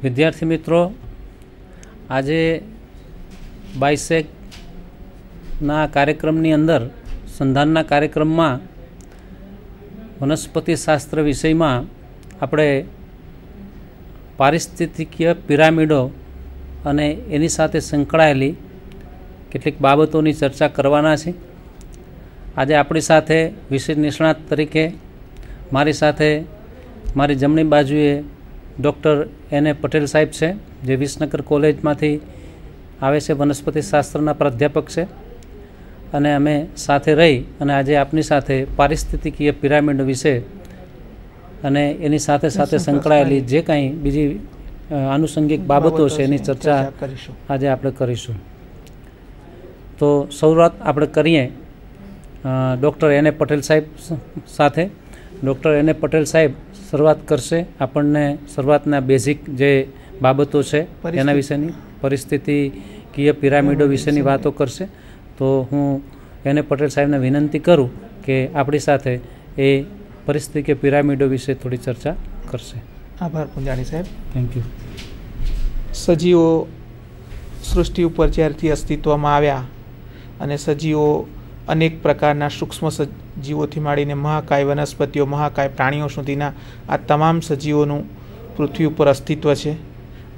વિદ્યાર્થી મિત્રો, આજે બાયસેકના કાર્યક્રમની અંદર સંધાનના કાર્યક્રમમાં વનસ્પતિશાસ્ત્ર વિષયમાં આપણે પારિસ્થિતિકીય પિરામિડો અને એની સાથે સંકળાયેલી કેટલીક બાબતોની ચર્ચા કરવાના છે. આજે આપણી સાથે વિષય નિષ્ણાત તરીકે મારી સાથે મારી જમણી બાજુએ ડૉક્ટર N.A. પટેલ સાહેબ છે, જે વિસનગર કોલેજમાંથી આવે છે, વનસ્પતિશાસ્ત્રના પ્રાધ્યાપક છે. અને અમે સાથે રહી અને આજે આપની સાથે પારિસ્થિતિકીય પિરામિડ વિશે અને એની સાથે સાથે સંકળાયેલી જે કાંઈ બીજી આનુષંગિક બાબતો છે એની ચર્ચા આજે આપણે કરીશું. તો શરૂઆત આપણે કરીએ ડૉક્ટર N.A. પટેલ સાહેબ સાથે. Doctor N.A. પટેલ સાહેબ શરૂઆત કરશે, આપણને શરૂઆતના બેઝિક જે બાબતો છે એના વિશેની, પરિસ્થિતિકીય પિરામિડો વિશેની વાતો કરશે. તો હું N.A. પટેલ સાહેબને વિનંતી કરું કે આપણી સાથે એ પરિસ્થિતિકીય પિરામિડો વિશે થોડી ચર્ચા કરશે. આભાર પૂંજાણી સાહેબ. Thank you. સજીવો સૃષ્ટિ ઉપર જ્યારથી અસ્તિત્વમાં આવ્યા અને સજીવો અનેક પ્રકારના સૂક્ષ્મ સજીવોથી માંડીને મહાકાય વનસ્પતિઓ, મહાકાય પ્રાણીઓ સુધીના આ તમામ સજીવોનું પૃથ્વી ઉપર અસ્તિત્વ છે.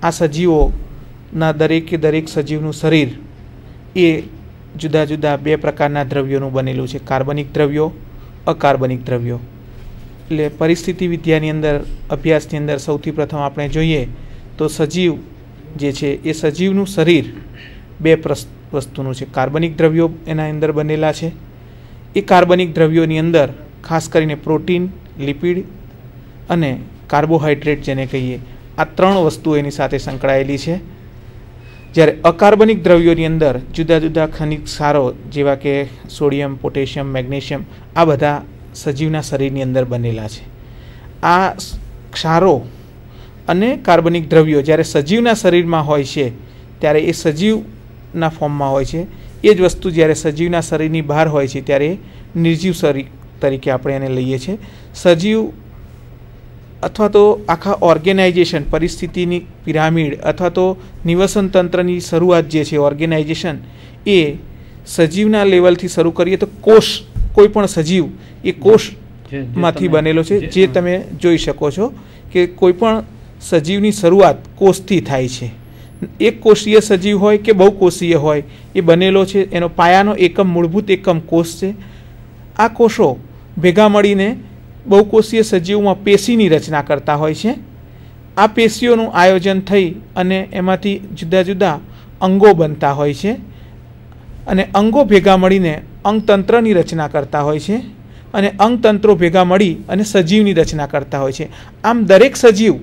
આ સજીવોના દરેકે દરેક સજીવનું શરીર એ જુદા જુદા બે પ્રકારના દ્રવ્યોનું બનેલું છે, કાર્બનિક દ્રવ્યો, અકાર્બનિક દ્રવ્યો. એટલે પરિસ્થિતિ વિદ્યાની અંદર, અભ્યાસની અંદર સૌથી પ્રથમ આપણે જોઈએ તો સજીવ જે છે એ સજીવનું શરીર બે વસ્તુનું છે. કાર્બનિક દ્રવ્યો એના અંદર બનેલા છે. એ કાર્બનિક દ્રવ્યોની અંદર ખાસ કરીને પ્રોટીન, લિપિડ અને કાર્બોહાઈડ્રેટ જેને કહીએ, આ ત્રણ વસ્તુઓ એની સાથે સંકળાયેલી છે. જ્યારે અકાર્બનિક દ્રવ્યોની અંદર જુદા જુદા ખનિજ ક્ષારો જેવા કે સોડિયમ, પોટેશિયમ, મેગ્નેશિયમ, આ બધા સજીવના શરીરની અંદર બનેલા છે. આ ક્ષારો અને કાર્બનિક દ્રવ્યો જ્યારે સજીવના શરીરમાં હોય છે ત્યારે એ સજીવના ફોર્મમાં હોય છે. એ જ વસ્તુ જ્યારે સજીવના શરીરની બહાર હોય છે ત્યારે નિર્જીવ શરીર તરીકે આપણે એને લઈએ છીએ. સજીવ અથવા તો આખા ઓર્ગેનાઇઝેશન, પરિસ્થિતિની પિરામિડ અથવા તો નિવસન તંત્રની શરૂઆત જે છે ઓર્ગેનાઇઝેશન, એ સજીવના લેવલથી શરૂ કરીએ તો કોષ, કોઈ પણ સજીવ એ કોષમાંથી બનેલો છે. જે તમે જોઈ શકો છો કે કોઈ પણ સજીવની શરૂઆત કોષથી થાય છે. એક કોષીય સજીવ હોય કે બહુકોષીય હોય, એ બનેલો છે. એનો પાયાનો એકમ, મૂળભૂત એકમ કોષ છે. આ કોષો ભેગા મળીને બહુકોષીય સજીવમાં પેશીની રચના કરતા હોય છે. આ પેશીઓનું આયોજન થઈ અને એમાંથી જુદા જુદા અંગો બનતા હોય છે અને અંગો ભેગા મળીને અંગતંત્રની રચના કરતા હોય છે અને અંગતંત્રો ભેગા મળી અને સજીવની રચના કરતા હોય છે. આમ દરેક સજીવ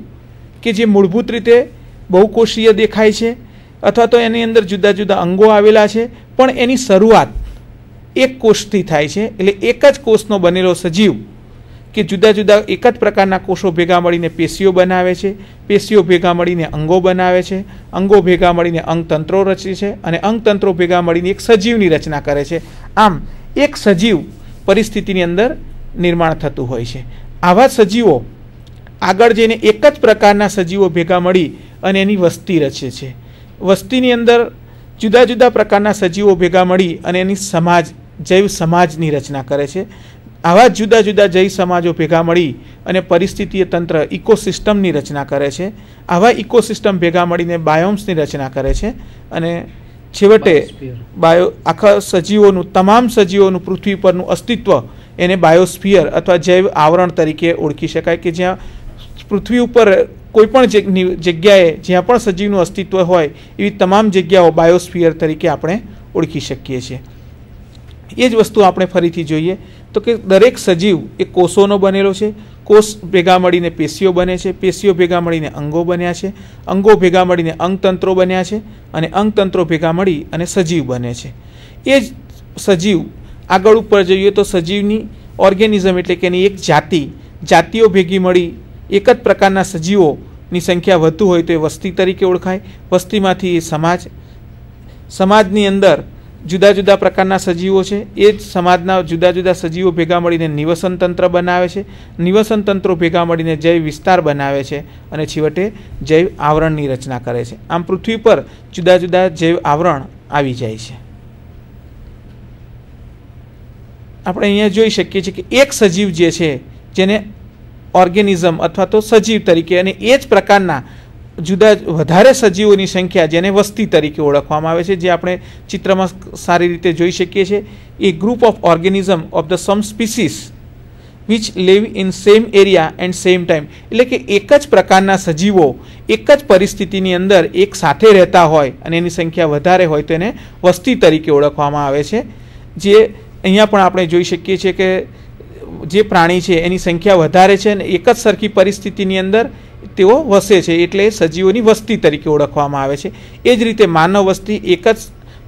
કે જે મૂળભૂત રીતે બહુકોષીય દેખાય છે અથવા તો એની અંદર જુદા જુદા અંગો આવેલા છે, પણ એની શરૂઆત એક કોષથી થાય છે. એટલે એક જ કોષનો બનેલો સજીવ કે જુદા જુદા એક જ પ્રકારના કોષો ભેગા મળીને પેશીઓ બનાવે છે, પેશીઓ ભેગા મળીને અંગો બનાવે છે, અંગો ભેગા મળીને અંગતંત્રો રચે છે અને અંગતંત્રો ભેગા મળીને એક સજીવની રચના કરે છે. આમ એક સજીવ પરિસ્થિતિની અંદર નિર્માણ થતું હોય છે. આવા સજીવો આગળ જઈને એક જ પ્રકારના સજીવો ભેગા મળી અને એની વસ્તી રચે છે. વસ્તીની અંદર જુદા જુદા પ્રકારના સજીવો ભેગા મળી અને એની સમાજ, જૈવ સમાજની રચના કરે છે. આવા જુદા જુદા જૈવ સમાજો ભેગા મળી અને પરિસ્થિતિય તંત્ર, ઇકોસિસ્ટમની રચના કરે છે. આવા ઇકોસિસ્ટમ ભેગા મળીને બાયોમ્સની રચના કરે છે અને છેવટે આખા સજીવોનું, તમામ સજીવોનું પૃથ્વી પરનું અસ્તિત્વ એને બાયોસ્ફિયર અથવા જૈવ આવરણ તરીકે ઓળખી શકાય, કે જ્યાં પૃથ્વી ઉપર કોઈ પણ જગ્યાએ જ્યાં પણ સજીવનું અસ્તિત્વ હોય એવી તમામ જગ્યાઓ બાયોસ્ફિયર તરીકે આપણે ઓળખી શકીએ છીએ. એ જ વસ્તુ આપણે ફરીથી જોઈએ તો કે દરેક સજીવ એ કોષોનો બનેલો છે. કોષ ભેગા મળીને પેશીઓ બને છે, પેશીઓ ભેગા મળીને અંગો બન્યા છે, અંગો ભેગા મળીને અંગતંત્રો બન્યા છે અને અંગતંત્રો ભેગા મળી અને સજીવ બને છે. એ જ સજીવ આગળ ઉપર જોઈએ તો સજીવની ઓર્ગેનિઝમ એટલે કે એની એક જાતિઓ ભેગી મળી એક જ પ્રકારના સજીવોની સંખ્યા વધુ હોય તો એ વસ્તી તરીકે ઓળખાય. વસ્તીમાંથી એ સમાજ, સમાજની અંદર જુદા જુદા પ્રકારના સજીવો છે, એ જ સમાજના જુદા જુદા સજીવો ભેગા મળીને નિવસન તંત્ર બનાવે છે. નિવસન તંત્રો ભેગા મળીને જૈવ વિસ્તાર બનાવે છે અને છેવટે જૈવ આવરણની રચના કરે છે. આમ પૃથ્વી પર જુદા જુદા જૈવ આવરણ આવી જાય છે. આપણે અહીંયા જોઈ શકીએ છીએ કે એક સજીવ જે છે જેને ઓર્ગેનિઝમ અથવા તો સજીવ તરીકે, અને એ જ પ્રકારના જુદા વધારે સજીવોની સંખ્યા જેને વસ્તી તરીકે ઓળખવામાં આવે છે, જે આપણે ચિત્રમાં સારી રીતે જોઈ શકીએ છીએ. A group of organism of the same species which live in same area and same time. એટલે કે એક જ પ્રકારના સજીવો એક જ પરિસ્થિતિની અંદર એક સાથે રહેતા હોય અને એની સંખ્યા વધારે હોય તો એને વસ્તી તરીકે ઓળખવામાં આવે છે. જે અહીંયા પણ આપણે જોઈ શકીએ છીએ કે જે પ્રાણી છે એની સંખ્યા વધારે છે અને એક જ સરખી પરિસ્થિતિની અંદર તેઓ વસે છે, એટલે સજીવોની વસ્તી તરીકે ઓળખવામાં આવે છે. એ જ રીતે માનવ વસ્તી એક જ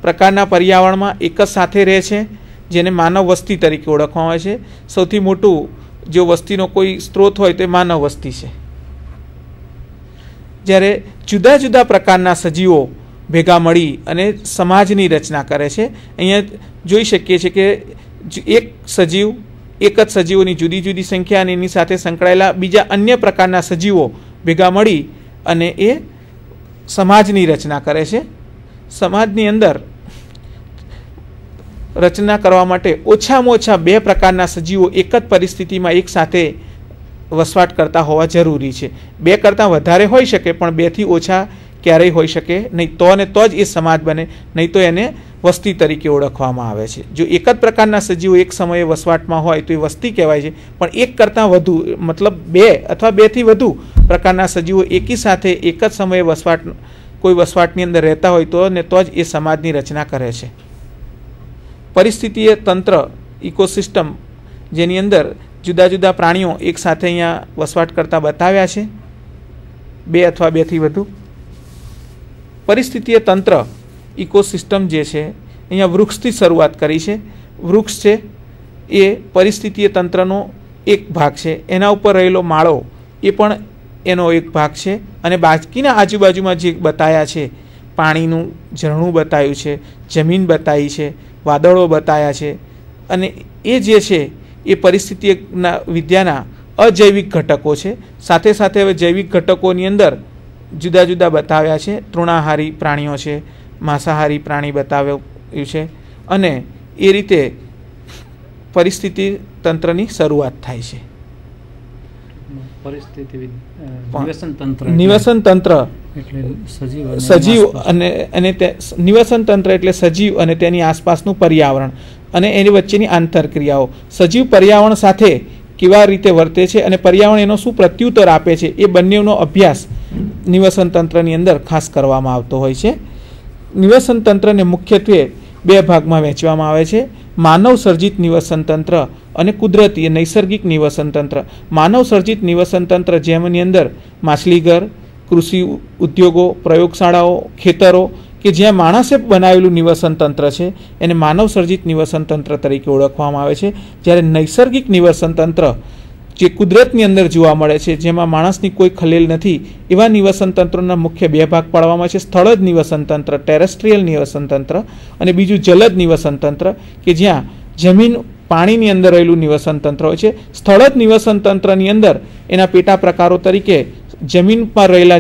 પ્રકારના પર્યાવરણમાં એક જ સાથે રહે છે, જેને માનવ વસ્તી તરીકે ઓળખવામાં આવે છે. સૌથી મોટું જો વસ્તીનો કોઈ સ્ત્રોત હોય તો માનવ વસ્તી છે. જ્યારે જુદા જુદા પ્રકારના સજીવો ભેગા મળી અને સમાજની રચના કરે છે. અહીંયા જોઈ શકીએ છીએ કે એક સજીવ, એક જ સજીવોની જુદી જુદી સંખ્યા અને એની સાથે સંકળાયેલા બીજા અન્ય પ્રકારના સજીવો ભેગા મળી અને એ સમાજની રચના કરે છે. સમાજની અંદર રચના કરવા માટે ઓછામાં ઓછા 2 પ્રકારના સજીવો એક જ પરિસ્થિતિમાં એક સાથે વસવાટ કરતા હોવા જરૂરી છે. 2 કરતાં વધારે હોઈ શકે પણ 2 થી ઓછા ક્યારેય હોઈ શકે નહીં. તો અને તો જ એ સમાજ બને, નહીં તો એને વસ્તી તરીકે ઓળખવામાં આવે છે. જો એક જ પ્રકારના સજીવો એક સમયે વસવાટમાં હોય તો એ વસ્તી કહેવાય છે, પણ 1 કરતાં વધુ મતલબ 2 અથવા 2 થી વધુ પ્રકારના સજીવો એકી સાથે એક જ સમયે કોઈ વસવાટની અંદર રહેતા હોય તો અને તો જ એ સમાજની રચના કરે છે. પરિસ્થિતિય તંત્ર ઇકોસિસ્ટમ, જેની અંદર જુદા જુદા પ્રાણીઓ એક સાથે અહીંયા વસવાટ કરતા બતાવ્યા છે, 2 અથવા 2 થી વધુ. પરિસ્થિતિય તંત્ર ઇકોસિસ્ટમ જે છે અહીંયા વૃક્ષથી શરૂઆત કરી છે. વૃક્ષ છે એ પરિસ્થિતિય તંત્રનો એક ભાગ છે. એના ઉપર રહેલો માળો એ પણ એનો એક ભાગ છે. અને બાકીના આજુબાજુમાં જે બતાવ્યા છે, પાણીનું ઝરણું બતાવ્યું છે, જમીન બતાવી છે, વાદળો બતાવ્યા છે, અને એ જે છે એ પરિસ્થિતિના વિદ્યાના અજૈવિક ઘટકો છે. સાથે સાથે હવે જૈવિક ઘટકોની અંદર જુદા જુદા બતાવ્યા છે. તૃણાહારી પ્રાણીઓ છે, માંસાહારી પ્રાણી બતાવ્યું છે, અને એ રીતે પરિસ્થિતિ તંત્રની શરૂઆત થાય છે. નિવસન તંત્ર સજીવ અને નિવસન તંત્ર એટલે સજીવ અને તેની આસપાસનું પર્યાવરણ અને એની વચ્ચેની આંતરક્રિયાઓ. સજીવ પર્યાવરણ સાથે કેવા રીતે વર્તે છે અને પર્યાવરણ એનો શું પ્રત્યુત્તર આપે છે, એ બંનેનો અભ્યાસ નિવસન તંત્રની અંદર ખાસ કરવામાં આવતો હોય છે. નિવસન તંત્રને મુખ્યત્વે 2 ભાગમાં વહેંચવામાં આવે છે: માનવ સર્જિત નિવસન તંત્ર અને કુદરતી નૈસર્ગિક નિવસન તંત્ર. માનવ સર્જિત નિવસન તંત્ર જેમની અંદર માછલીઘર, કૃષિ ઉદ્યોગો, પ્રયોગશાળાઓ, ખેતરો કે જ્યાં માણસે બનાવેલું નિવસન તંત્ર છે એને માનવ સર્જિત નિવસન તંત્ર તરીકે ઓળખવામાં આવે છે. જ્યારે નૈસર્ગિક નિવસન તંત્ર જે કુદરતની અંદર જોવા મળે છે, જેમાં માણસની કોઈ ખલેલ નથી, એવા નિવસન તંત્રોના મુખ્ય 2 ભાગ પાડવામાં આવે છે: સ્થળજ નિવસન તંત્ર, ટેરેસ્ટ્રીયલ નિવસન તંત્ર, અને બીજું જલદ નિવસન તંત્ર કે જ્યાં જમીન પાણીની અંદર રહેલું નિવસન તંત્ર હોય છે. સ્થળજ નિવસન તંત્રની અંદર એના પેટા પ્રકારો તરીકે જમીન પર રહેલા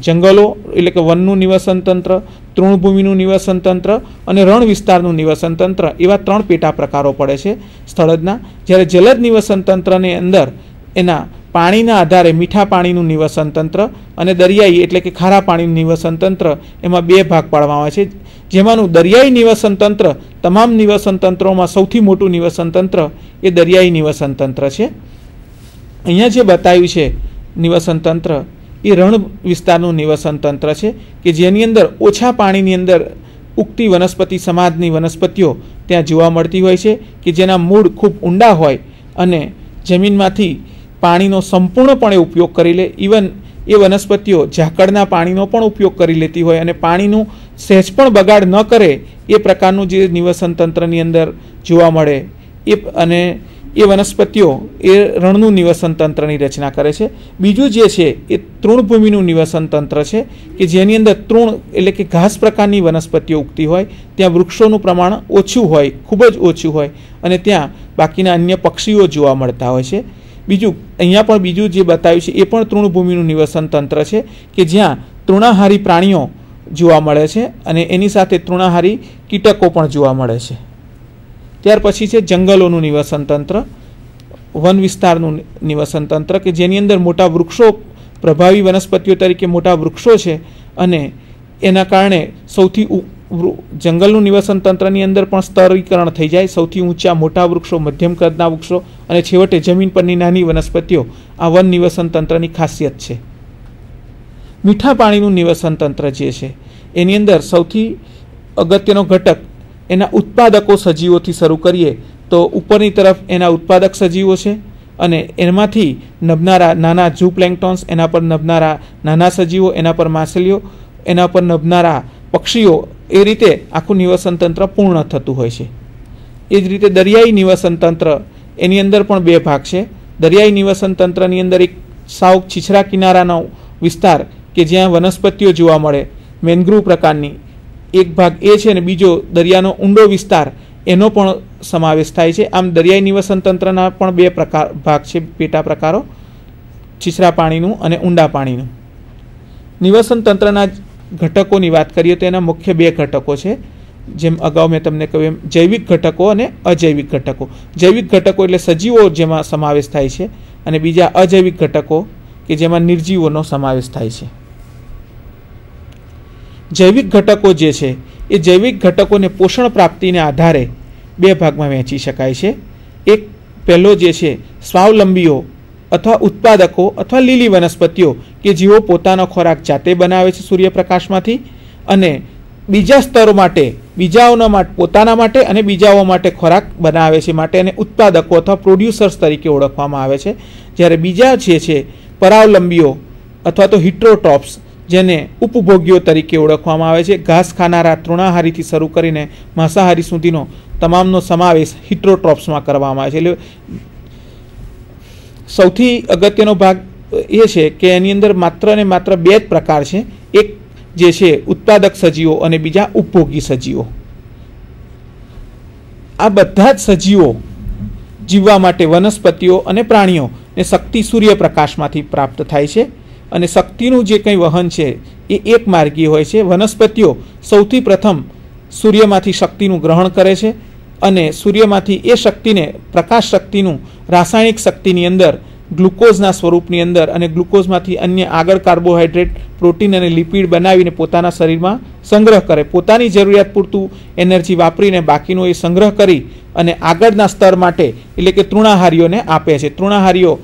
જંગલો એટલે કે વનનું નિવસન તંત્ર, તૃણભૂમિનું નિવસન તંત્ર અને રણ વિસ્તારનું નિવસન તંત્ર, એવા 3 પેટા પ્રકારો પડે છે સ્થળજના. જ્યારે જલદ નિવસન તંત્રની અંદર એના પાણીના આધારે મીઠા પાણીનું નિવસન તંત્ર અને દરિયાઈ એટલે કે ખારા પાણીનું નિવસન તંત્ર, એમાં 2 ભાગ પાડવામાં આવે છે. જેમાંનું દરિયાઈ નિવસન તંત્ર તમામ નિવસન તંત્રોમાં સૌથી મોટું નિવસન તંત્ર એ દરિયાઈ નિવસન તંત્ર છે. અહીંયા જે બતાવ્યું છે નિવસન તંત્ર એ રણ વિસ્તારનું નિવસન તંત્ર છે કે જેની અંદર ઓછા પાણીની અંદર ઉગતી વનસ્પતિ સમાજની વનસ્પતિઓ ત્યાં જોવા મળતી હોય છે કે જેના મૂળ ખૂબ ઊંડા હોય અને જમીનમાંથી પાણીનો સંપૂર્ણપણે ઉપયોગ કરી લે. ઇવન એ વનસ્પતિઓ ઝાકળના પાણીનો પણ ઉપયોગ કરી લેતી હોય અને પાણીનું સહેજ પણ બગાડ ન કરે એ પ્રકારનું જે નિવસન તંત્રની અંદર જોવા મળે. અને એ વનસ્પતિઓ એ રણનું નિવસન તંત્રની રચના કરે છે. બીજું જે છે એ તૃણભૂમિનું નિવસન તંત્ર છે કે જેની અંદર તૃણ એટલે કે ઘાસ પ્રકારની વનસ્પતિઓ ઉગતી હોય, ત્યાં વૃક્ષોનું પ્રમાણ ઓછું હોય, ખૂબ જ ઓછું હોય, અને ત્યાં બાકીના અન્ય પક્ષીઓ જોવા મળતા હોય છે. બીજું અહીંયા પણ બીજું જે બતાવ્યું છે એ પણ તૃણભૂમિનું નિવસન તંત્ર છે કે જ્યાં તૃણાહારી પ્રાણીઓ જોવા મળે છે અને એની સાથે તૃણાહારી કીટકો પણ જોવા મળે છે. ત્યાર પછી છે જંગલોનું નિવસન તંત્ર, વન વિસ્તારનું નિવસન તંત્ર કે જેની અંદર મોટા વૃક્ષો, પ્રભાવી વનસ્પતિઓ તરીકે મોટા વૃક્ષો છે અને એના કારણે સૌથી જંગલનું નિવસન તંત્રની અંદર પણ સ્તરીકરણ થઈ જાય. સૌથી ઊંચા મોટા વૃક્ષો, મધ્યમ કદના વૃક્ષો અને છેવટે જમીન પરની નાની વનસ્પતિઓ આ વન નિવસન તંત્રની ખાસિયત છે. મીઠા પાણીનું નિવસન તંત્ર જે છે એની અંદર સૌથી અગત્યનો ઘટક એના ઉત્પાદકો સજીવોથી શરૂ કરીએ તો ઉપરની તરફ એના ઉત્પાદક સજીવો છે અને એમાંથી નભનારા નાના ઝૂપ્લેન્ક્ટોન્સ, એના પર નભનારા નાના સજીવો, એના પર માછલીઓ, એના પર નભનારા પક્ષીઓ, એ રીતે આખું નિવસન તંત્ર પૂર્ણ થતું હોય છે. એ જ રીતે દરિયાઈ નિવસન તંત્ર, એની અંદર પણ બે ભાગ છે. દરિયાઈ નિવસન તંત્રની અંદર એક સાવ છીછરા કિનારાનો વિસ્તાર કે જ્યાં વનસ્પતિઓ જોવા મળે, મેનગ્રુવ પ્રકારની એક ભાગ એ છે, અને બીજો દરિયાનો ઊંડો વિસ્તાર એનો પણ સમાવેશ થાય છે. આમ દરિયાઈ નિવસન તંત્રના પણ બે ભાગ છે, પેટા પ્રકારો, છીછરા પાણીનું અને ઊંડા પાણીનું. નિવસન તંત્રના ઘટકોની વાત કરીએ તો એના મુખ્ય બે ઘટકો છે. જેમ અગાઉ મેં તમને કહ્યું એમ જૈવિક ઘટકો અને અજૈવિક ઘટકો. જૈવિક ઘટકો એટલે સજીવો જેમાં સમાવેશ થાય છે અને બીજા અજૈવિક ઘટકો કે જેમાં નિર્જીવોનો સમાવેશ થાય છે. જૈવિક ઘટકો જે છે એ જૈવિક ઘટકોને પોષણ પ્રાપ્તિને આધારે બે ભાગમાં વહેંચી શકાય છે. એક પહેલો જે છે સ્વાવલંબીઓ અથવા ઉત્પાદકો અથવા લીલી વનસ્પતિઓ કે જેઓ પોતાનો ખોરાક જાતે બનાવે છે સૂર્યપ્રકાશમાંથી, અને બીજા સ્તરો માટે બીજાઓના પોતાના માટે અને બીજાઓ માટે ખોરાક બનાવે છે, માટે એને ઉત્પાદકો અથવા પ્રોડ્યુસર્સ તરીકે ઓળખવામાં આવે છે. જ્યારે બીજા જે છે પરાવલંબીઓ અથવા તો હિટ્રોટ્રોપ્સ, જેને ઉપભોગીઓ તરીકે ઓળખવામાં આવે છે. ઘાસ ખાનારા તૃણાહારીથી શરૂ કરીને માંસાહારી સુધીનો તમામનો સમાવેશ હિટ્રોટ્રોપ્સમાં કરવામાં આવે છે. એટલે સૌથી અગત્યનો ભાગ એ છે કે એની અંદર માત્ર ને માત્ર બે જ પ્રકાર છે, એક જે છે ઉત્પાદક સજીવો અને બીજા ઉપભોગી સજીવો. આ બધા જ સજીવો જીવવા માટે વનસ્પતિઓ અને પ્રાણીઓને શક્તિ સૂર્યપ્રકાશમાંથી પ્રાપ્ત થાય છે, અને શક્તિનું જે કંઈ વહન છે એ એક માર્ગી હોય છે. વનસ્પતિઓ સૌથી પ્રથમ સૂર્યમાંથી શક્તિનું ગ્રહણ કરે છે અને સૂર્યમાંથી એ શક્તિને, પ્રકાશ શક્તિનું રાસાયણિક શક્તિની અંદર ગ્લુકોઝના સ્વરૂપની અંદર અને ગ્લુકોઝમાંથી અન્ય આગળ કાર્બોહાઈડ્રેટ, પ્રોટીન અને લિપિડ બનાવીને પોતાના શરીરમાં સંગ્રહ કરે. પોતાની જરૂરિયાત પૂરતું એનર્જી વાપરીને બાકીનો એ સંગ્રહ કરી અને આગળના સ્તર માટે એટલે કે તૃણાહારીઓને આપે છે. તૃણાહારીઓ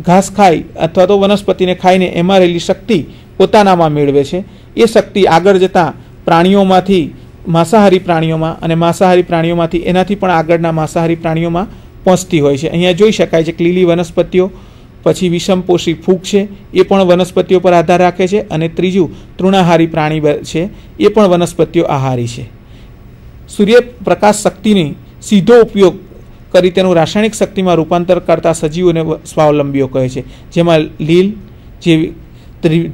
ઘાસ ખાઈ અથવા તો વનસ્પતિને ખાઈને એમાં રહેલી શક્તિ પોતાનામાં મેળવે છે. એ શક્તિ આગળ જતાં પ્રાણીઓમાંથી માંસાહારી પ્રાણીઓમાં અને માંસાહારી પ્રાણીઓમાંથી એનાથી પણ આગળના માંસાહારી પ્રાણીઓમાં પહોંચતી હોય છે. અહીંયા જોઈ શકાય છે કે લીલી વનસ્પતિઓ, પછી વિષમપોષી ફૂગ છે એ પણ વનસ્પતિઓ પર આધાર રાખે છે, અને ત્રીજું તૃણાહારી પ્રાણી છે એ પણ વનસ્પતિઓ આહારી છે. સૂર્યપ્રકાશ શક્તિની સીધો ઉપયોગ કરી તેનું રાસાયણિક શક્તિમાં રૂપાંતર કરતા સજીવોને સ્વાવલંબીઓ કહે છે, જેમાં લીલ જેવી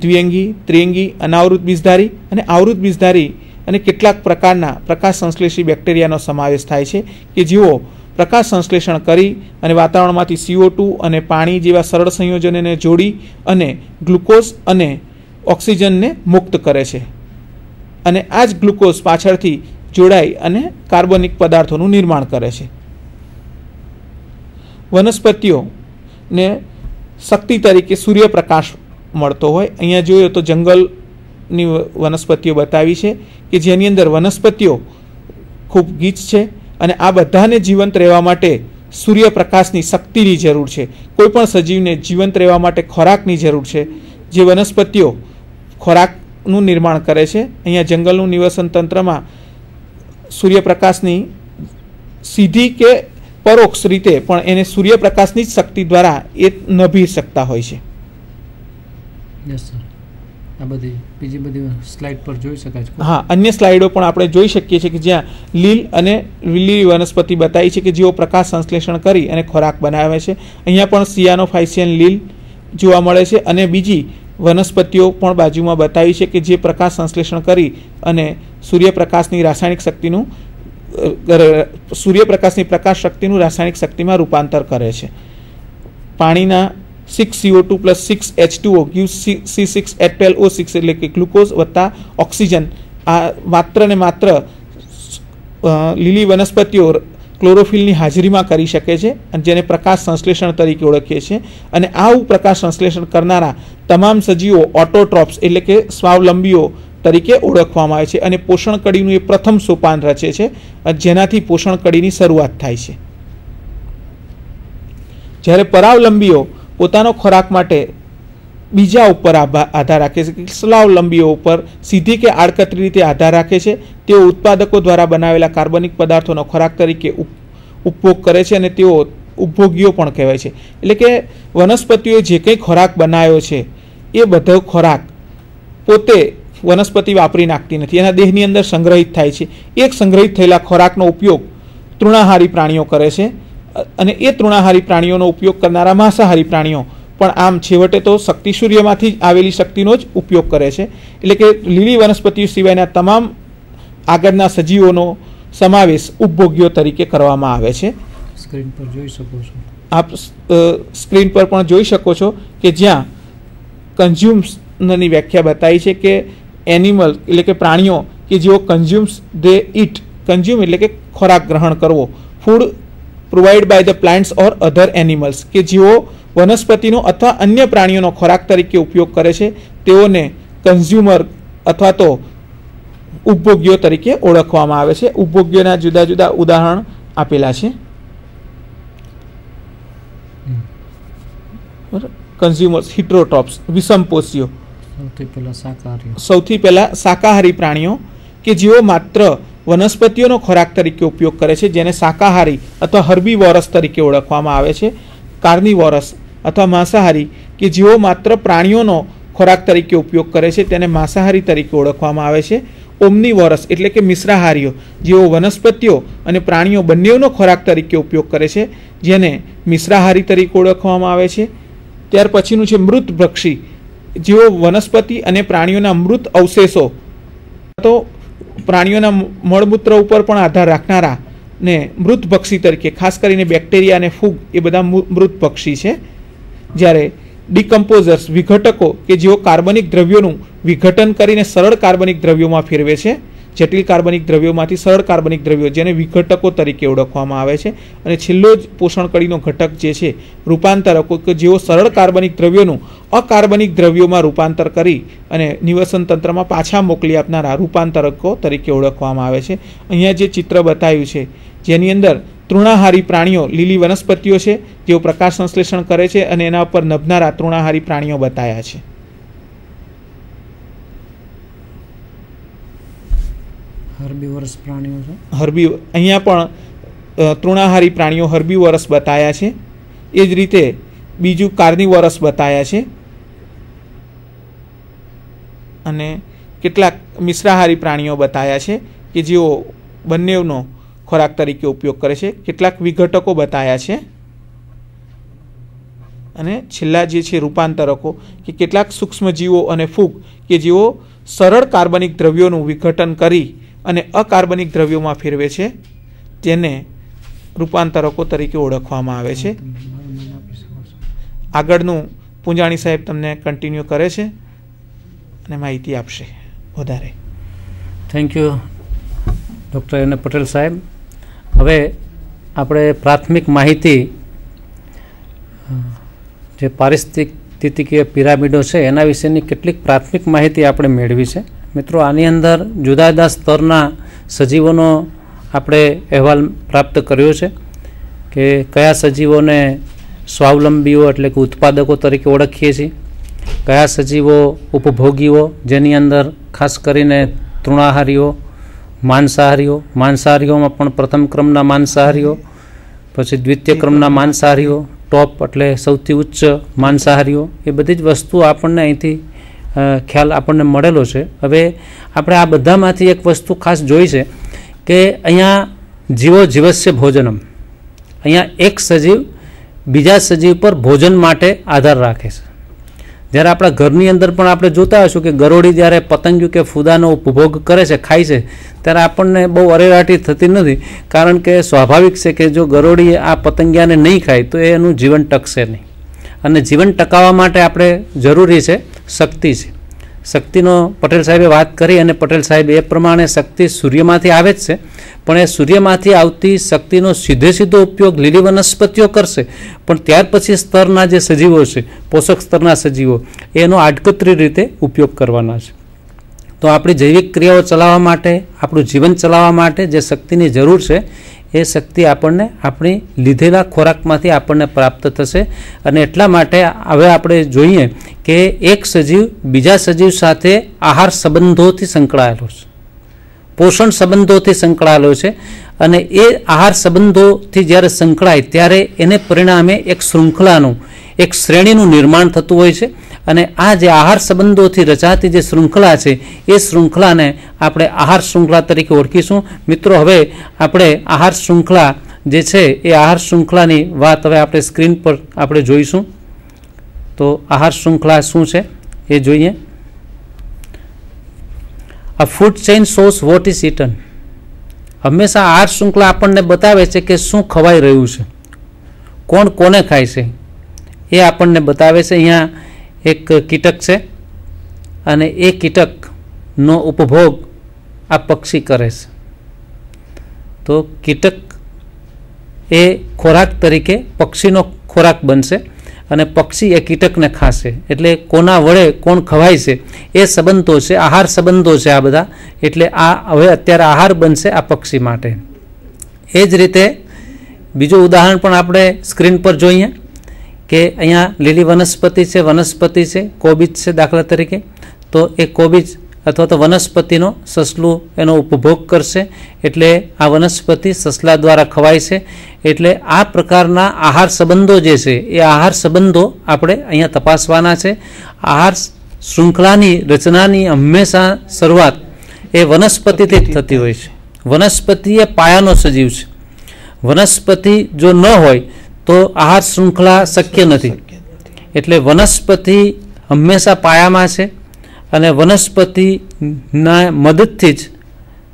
દ્વિઅંગી, ત્રિઅંગી, અનાવૃત બીજધારી અને આવૃત બીજધારી અને કેટલાક પ્રકારના પ્રકાશ સંશ્લેષી બેક્ટેરિયાનો સમાવેશ થાય છે કે જેઓ પ્રકાશ સંશ્લેષણ કરી અને વાતાવરણમાંથી CO2 અને પાણી જેવા સરળ સંયોજનોને જોડી અને ગ્લુકોઝ અને ઓક્સિજનને મુક્ત કરે છે, અને આ જ ગ્લુકોઝ પાછળથી જોડાઈ અને કાર્બનિક પદાર્થોનું નિર્માણ કરે છે. વનસ્પતિઓને શક્તિ તરીકે સૂર્યપ્રકાશ મળતો હોય. અહીંયા જોઈએ તો જંગલની વનસ્પતિઓ બતાવી છે કે જેની અંદર વનસ્પતિઓ ખૂબ ગીચ છે, અને આ બધાને જીવંત રહેવા માટે સૂર્યપ્રકાશની શક્તિની જરૂર છે. કોઈપણ સજીવને જીવંત રહેવા માટે ખોરાકની જરૂર છે, જે વનસ્પતિઓ ખોરાકનું નિર્માણ કરે છે. અહીંયા જંગલનું નિવસન તંત્રમાં સૂર્યપ્રકાશની સીધી કે પરોક્ષ રીતે પણ એને સૂર્યપ્રકાશની જ શક્તિ દ્વારા એ નભી શકતા હોય છે. આ બધી બીજી બધી સ્લાઇડ પર જોઈ શકાય છે. હા, અન્ય સ્લાઇડો પણ આપણે જોઈ શકીએ છીએ કે જ્યાં લીલ અને લીલી વનસ્પતિ બતાવી છે કે જેઓ પ્રકાશ સંશ્લેષણ કરી અને ખોરાક બનાવે છે. અહીંયા પણ સિયાનોફાઇસિયન લીલ જોવા મળે છે અને બીજી વનસ્પતિઓ પણ બાજુમાં બતાવી છે કે જે પ્રકાશ સંશ્લેષણ કરી અને સૂર્યપ્રકાશની પ્રકાશ શક્તિનું રાસાયણિક શક્તિમાં રૂપાંતર કરે છે. પાણીના 6CO2 + 6H2O gives C6H12O6 એટલે કે ગ્લુકોઝ વત્તા ઓક્સિજન. આ માત્ર ને માત્ર લીલી વનસ્પતિઓ ક્લોરોફિલની હાજરીમાં કરી શકે છે અને જેને પ્રકાશ સંશ્લેષણ તરીકે ઓળખીએ છીએ. અને આવું પ્રકાશ સંશ્લેષણ કરનારા તમામ સજીવો ઓટોટ્રોપ્સ એટલે કે સ્વાવલંબીઓ તરીકે ઓળખવામાં આવે છે અને પોષણ કડીનું એ પ્રથમ સોપાન રચે છે જેનાથી પોષણ કડીની શરૂઆત થાય છે. જ્યારે પરાવલંબીઓ પોતાનો ખોરાક માટે બીજા ઉપર આધાર રાખે છે, સ્વાવલંબીઓ ઉપર સીધી કે આડકતરી રીતે આધાર રાખે છે. તેઓ ઉત્પાદકો દ્વારા બનાવેલા કાર્બનિક પદાર્થોનો ખોરાક તરીકે ઉપયોગ કરે છે અને તેઓ ઉપભોગીઓ પણ કહેવાય છે. એટલે કે વનસ્પતિઓએ જે કંઈ ખોરાક બનાવ્યો છે એ બધો ખોરાક પોતે વનસ્પતિ વાપરી નાખતી નથી, એના દેહની અંદર સંગ્રહિત થાય છે. એક સંગ્રહિત થયેલા ખોરાકનો ઉપયોગ તૃણાહારી પ્રાણીઓ કરે છે અને એ તૃણાહારી પ્રાણીઓનો ઉપયોગ કરનારા માંસાહારી પ્રાણીઓ પણ આમ છેવટે તો શક્તિ સૂર્યમાંથી જ આવેલી શક્તિનો જ ઉપયોગ કરે છે. એટલે કે લીલી વનસ્પતિઓ સિવાયના તમામ આગળના સજીવોનો સમાવેશ ઉપભોગ્યો તરીકે કરવામાં આવે છે. સ્ક્રીન પર જોઈ શકો છો, આપ સ્ક્રીન પર પણ જોઈ શકો છો કે જ્યાં કન્ઝ્યુમ્સની વ્યાખ્યા બતાવી છે કે એનિમલ એટલે કે પ્રાણીઓ કે જેઓ કન્ઝ્યુમ્સ દે ઇટ. કન્ઝ્યુમ એટલે કે ખોરાક ગ્રહણ કરવો. Food provide by the plants or other animals કે જેઓ વનસ્પતિનો અથવા અન્ય પ્રાણીઓનો ખોરાક તરીકે ઉપયોગ કરે છે તેઓને કન્ઝ્યુમર અથવા તો ઉપભોગ્યો તરીકે ઓળખવામાં આવે છે. ઉપભોગ્યોના જુદા જુદા ઉદાહરણ આપેલા છે. કન્ઝ્યુમર્સ, હિટ્રોટ્રોપ્સ, વિષમપોષીઓ, સૌથી પહેલા શાકાહારી પ્રાણીઓ કે જેઓ માત્ર વનસ્પતિઓનો ખોરાક તરીકે ઉપયોગ કરે છે જેને શાકાહારી અથવા હર્બીવોરસ તરીકે ઓળખવામાં આવે છે. કાર્નિવોરસ અથવા માંસાહારી કે જેઓ માત્ર પ્રાણીઓનો ખોરાક તરીકે ઉપયોગ કરે છે તેને માંસાહારી તરીકે ઓળખવામાં આવે છે. ઓમ્નિવોરસ એટલે કે મિશ્રાહારીઓ જેઓ વનસ્પતિઓ અને પ્રાણીઓ બંનેનો ખોરાક તરીકે ઉપયોગ કરે છે જેને મિશ્રાહારી તરીકે ઓળખવામાં આવે છે. ત્યાર પછીનું છે મૃતભક્ષી જેઓ વનસ્પતિ અને પ્રાણીઓના મૃત અવશેષો તો પ્રાણીઓના મળમૂત્ર ઉપર પણ આધાર રાખનારા ને મૃતભક્ષી તરીકે, ખાસ કરીને બેક્ટેરિયા અને ફૂગ એ બધા મૃતભક્ષી છે. જ્યારે ડિકમ્પોઝર્સ વિઘટકો કે જેઓ કાર્બનિક દ્રવ્યોનું વિઘટન કરીને સરળ કાર્બનિક દ્રવ્યોમાં ફેરવે છે. જટિલ કાર્બનિક દ્રવ્યોમાંથી સરળ કાર્બનિક દ્રવ્યો જેને વિઘટકો તરીકે ઓળખવામાં આવે છે. અને છેલ્લો જ પોષણ કડીનો ઘટક જે છે રૂપાંતરકો કે જેઓ સરળ કાર્બનિક દ્રવ્યોનું અકાર્બનિક દ્રવ્યોમાં રૂપાંતર કરી અને નિવસન તંત્રમાં પાછા મોકલી આપનારા રૂપાંતરકો તરીકે ઓળખવામાં આવે છે. અહીંયા જે ચિત્ર બતાવ્યું છે જેની અંદર તૃણાહારી પ્રાણીઓ લીલી વનસ્પતિઓ છે જેઓ પ્રકાશ સંશ્લેષણ કરે છે અને એના ઉપર નભનારા તૃણાહારી પ્રાણીઓ બતાવ્યા છે. હર્બીવોરસ પ્રાણીઓ છે. અહીંયા પણ તૃણાહારી પ્રાણીઓ હર્બીવોરસ બતાવ્યા છે. એ જ રીતે બીજું કાર્નિવોરસ બતાવ્યા છે અને કેટલાક મિશ્રાહારી પ્રાણીઓ બતાવ્યા છે કે જેઓ બંનેનો ખોરાક તરીકે ઉપયોગ કરે છે. કેટલાક વિઘટકો બતાવ્યા છે અને છેલ્લા જે છે રૂપાંતરકો કે કેટલાક સૂક્ષ્મજીવો અને ફૂગ કે જેઓ સરળ કાર્બનિક દ્રવ્યોનું વિઘટન કરી અને અકાર્બનિક દ્રવ્યોમાં ફેરવે છે તેને રૂપાંતરકો તરીકે ઓળખવામાં આવે છે. આગળનું પૂંજાણી સાહેબ તમને કન્ટિન્યુ કરે છે અને માહિતી આપશે વધારે. Thank you doctor N Patel સાહેબ. હવે આપણે પ્રાથમિક માહિતી જે પારિસ્થિતિકીય પિરામિડો છે એના વિશેની કેટલીક પ્રાથમિક માહિતી આપણે મેળવી છે. મિત્રો, આની અંદર જુદા જુદા સ્તરના સજીવોનો આપણે અહેવાલ પ્રાપ્ત કર્યો છે કે કયા સજીવોને સ્વાવલંબીઓ એટલે કે ઉત્પાદકો તરીકે ઓળખીએ છીએ, કયા સજીવો ઉપભોગીઓ જેની અંદર ખાસ કરીને તૃણાહારીઓ, માંસાહારીઓમાં પણ પ્રથમ ક્રમના માંસાહારીઓ, પછી દ્વિતીય ક્રમના માંસાહારીઓ, ટોપ એટલે સૌથી ઉચ્ચ માંસાહારીઓ. એ બધી જ વસ્તુઓ આપણને અહીંથી ખ્યાલ આપણને મળેલો છે. હવે આપણે આ બધામાંથી એક વસ્તુ ખાસ જોઈ છે કે અહીંયા જીવો જીવસ્ય ભોજનમ, અહીંયા એક સજીવ બીજા સજીવ પર ભોજન માટે આધાર રાખે છે. જ્યારે આપણા ઘરની અંદર પણ આપણે જોતા હશું કે ગરોળી જ્યારે પતંગિયું કે ફૂદાનો ઉપભોગ કરે છે, ખાય છે, ત્યારે આપણને બહુ અરેરાટી થતી નથી, કારણ કે સ્વાભાવિક છે કે જો ગરોળી આ પતંગિયાને નહીં ખાય તો એનું જીવન ટકશે નહીં. અને જીવન ટકાવવા માટે આપણે જરૂરી છે શક્તિ છે. શક્તિનો પટેલ સાહેબે વાત કરી અને પટેલ સાહેબ એ પ્રમાણે શક્તિ સૂર્યમાંથી આવે જ છે, પણ એ સૂર્યમાંથી આવતી શક્તિનો સીધો ઉપયોગ લીલી વનસ્પતિઓ કરશે, પણ ત્યાર પછી સ્તરના જે સજીવો છે, પોષક સ્તરના સજીવો, એનો આડકતરી રીતે ઉપયોગ કરવાના છે. તો આપણી જૈવિક ક્રિયાઓ ચલાવવા માટે, આપણું જીવન ચલાવવા માટે જે શક્તિની જરૂર છે એ શક્તિ આપણને આપણી લીધેલા ખોરાકમાંથી આપણને પ્રાપ્ત થશે. અને એટલા માટે હવે આપણે જોઈએ કે એક સજીવ બીજા સજીવ સાથે આહાર સંબંધોથી સંકળાયેલો છે, પોષણ સંબંધોથી સંકળાયેલો છે. અને એ આહાર સંબંધોથી જ્યારે સંકળાય ત્યારે એને પરિણામે એક શૃંખલાનું, એક શ્રેણીનું નિર્માણ થતું હોય છે. અને આ જે આહાર સંબંધોથી રચાતી જે શૃંખલા છે એ શૃંખલાને આપણે આહાર શૃંખલા તરીકે ઓળખીશું. મિત્રો, હવે આપણે આહાર શૃંખલા જે છે એ આહાર શૃંખલાની વાત હવે આપણે સ્ક્રીન પર આપણે જોઈશું. તો આહાર શૃંખલા શું છે એ જોઈએ. A food chain shows what is eaten. હંમેશા આહાર શૃંખલા આપણને બતાવે છે કે શું ખવાઈ રહ્યું છે, કોણ કોને ખાય છે એ આપણને બતાવે છે. અહીંયા એક કીટક છે અને એ કીટકનો ઉપભોગ આ પક્ષી કરે છે. તો કીટક એ ખોરાક તરીકે પક્ષીનો ખોરાક બનશે અને પક્ષી એ કીટકને ખાશે. એટલે કોના વડે કોણ ખવાય છે એ સંબંધો છે, આહાર સંબંધો છે આ બધા. એટલે આ હવે અત્યારે આહાર બનશે આ પક્ષી માટે. એ જ રીતે બીજું ઉદાહરણ પણ આપણે સ્ક્રીન પર જોઈએ કે અહીંયા લીલી વનસ્પતિ છે, કોબીજ છે દાખલા તરીકે. તો એ કોબીજ અથવા તો વનસ્પતિનો સસલું એનો ઉપભોગ કરશે, એટલે આ વનસ્પતિ સસલા દ્વારા ખવાય છે. એટલે આ પ્રકારના આહાર સંબંધો જે છે એ આહાર સંબંધો આપણે અહીંયા તપાસવાના છે. આહાર શૃંખલાની રચનાની હંમેશા શરૂઆત એ વનસ્પતિથી જ થતી હોય છે. વનસ્પતિ એ પાયાનો સજીવ છે. વનસ્પતિ જો ન હોય તો આહાર શૃંખલા શક્ય નથી. એટલે વનસ્પતિ હંમેશા પાયામાં છે અને વનસ્પતિના મદદથી જ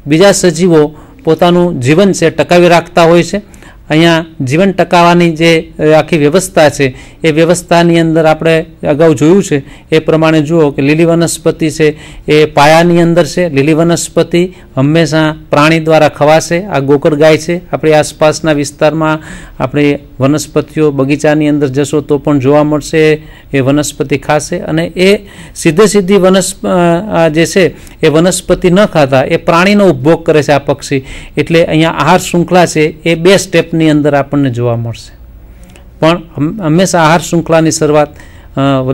બીજા સજીવો પોતાનું જીવન છે ટકાવી રાખતા હોય છે. અહીંયા જીવન ટકાવવાની જે આખી વ્યવસ્થા છે એ વ્યવસ્થાની અંદર આપણે અગાઉ જોયું છે એ પ્રમાણે જુઓ કે લીલી વનસ્પતિ છે એ પાયાની અંદર છે. લીલી વનસ્પતિ હંમેશા પ્રાણી દ્વારા ખવાશે. આ ગોકળ ગાય છે, આપણી આસપાસના વિસ્તારમાં આપણે વનસ્પતિઓ બગીચાની અંદર જશો તો પણ જોવા મળશે, એ વનસ્પતિ ખાશે. અને એ સીધી જે છે એ વનસ્પતિ ન ખાતા એ પ્રાણીનો ઉપભોગ કરે છે આ પક્ષી. એટલે અહીંયા આહાર શૃંખલા છે એ બે સ્ટેપની અંદર આપણને જોવા મળશે. પણ હંમેશા આહાર શૃંખલાની શરૂઆત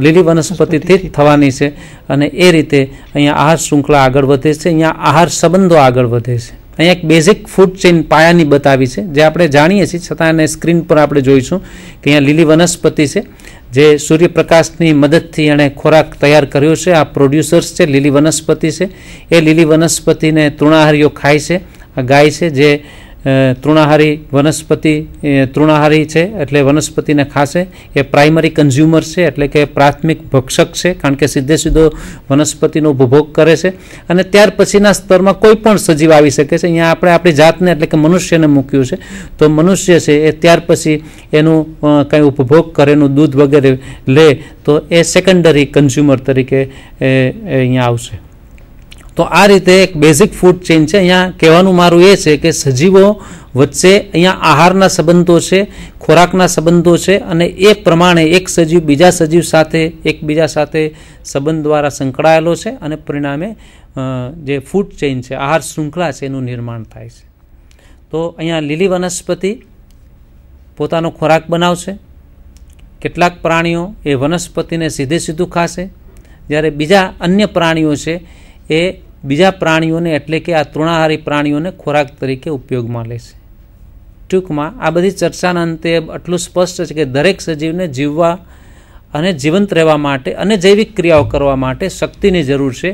લીલી વનસ્પતિથી જ થવાની છે અને એ રીતે અહીંયા આહાર શૃંખલા આગળ વધે છે. અહીંયા આહાર સંબંધો આગળ વધે છે. અહીંયા એક બેઝિક ફૂડ ચેઇન પાયાની બતાવી છે જે આપણે જાણીએ છીએ, છતાં એને સ્ક્રીન પર આપણે જોઈશું કે અહીંયા લીલી વનસ્પતિ છે જે સૂર્યપ્રકાશની મદદથી એણે ખોરાક તૈયાર કર્યો છે. આ પ્રોડ્યુસર્સ છે, લીલી વનસ્પતિ છે. એ લીલી વનસ્પતિને તૃણાહારીઓ ખાય છે. આ ગાય છે જે તૃણાહારી છે એટલે વનસ્પતિને ખાશે. એ પ્રાઇમરી કન્ઝ્યુમર છે એટલે કે પ્રાથમિક ભક્ષક છે, કારણ કે સીધો વનસ્પતિનો ઉપભોગ કરે છે. અને ત્યાર પછીના સ્તરમાં કોઈ પણ સજીવ આવી શકે છે. અહીંયા આપણે આપણી જાતને એટલે કે મનુષ્યને મૂક્યું છે. તો મનુષ્ય છે એ ત્યાર પછી એનું કંઈ ઉપભોગ કરે, એનું દૂધ વગેરે લે તો એ સેકન્ડરી કન્ઝ્યુમર તરીકે અહીંયા આવશે. તો આ રીતે એક બેઝિક ફૂડ ચેઇન છે. અહીંયા કહેવાનું મારું એ છે કે સજીવો વચ્ચે અહીંયા આહારના સંબંધો છે, ખોરાકના સંબંધો છે અને એ પ્રમાણે એક સજીવ બીજા સજીવ સાથે એકબીજા સાથે સંબંધ દ્વારા સંકળાયેલો છે અને પરિણામે જે ફૂડ ચેઇન છે, આહાર શૃંખલા છે એનું નિર્માણ થાય છે. તો અહીંયા લીલી વનસ્પતિ પોતાનો ખોરાક બનાવશે. કેટલાક પ્રાણીઓ એ વનસ્પતિને સીધું ખાશે, જ્યારે બીજા અન્ય પ્રાણીઓ છે એ બીજા પ્રાણીઓને એટલે કે આ તૃણાહારી પ્રાણીઓને ખોરાક તરીકે ઉપયોગમાં લેશે. ટૂંકમાં આ બધી ચર્ચાના અંતે આટલું સ્પષ્ટ છે કે દરેક સજીવને જીવવા અને જીવંત રહેવા માટે અને જૈવિક ક્રિયાઓ કરવા માટે શક્તિની જરૂર છે,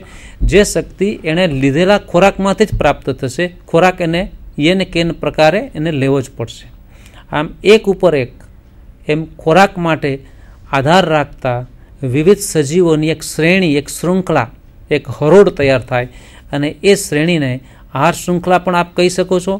જે શક્તિ એણે લીધેલા ખોરાકમાંથી જ પ્રાપ્ત થશે. ખોરાક એને યેન કેન પ્રકારે એને લેવો જ પડશે. આમ એક ઉપર એક એમ ખોરાક માટે આધાર રાખતા વિવિધ સજીવોની એક શ્રેણી, એક શૃંખલા, એક હરોળ તૈયાર થાય અને એ શ્રેણીને આહાર શૃંખલા પણ આપ કહી શકો છો,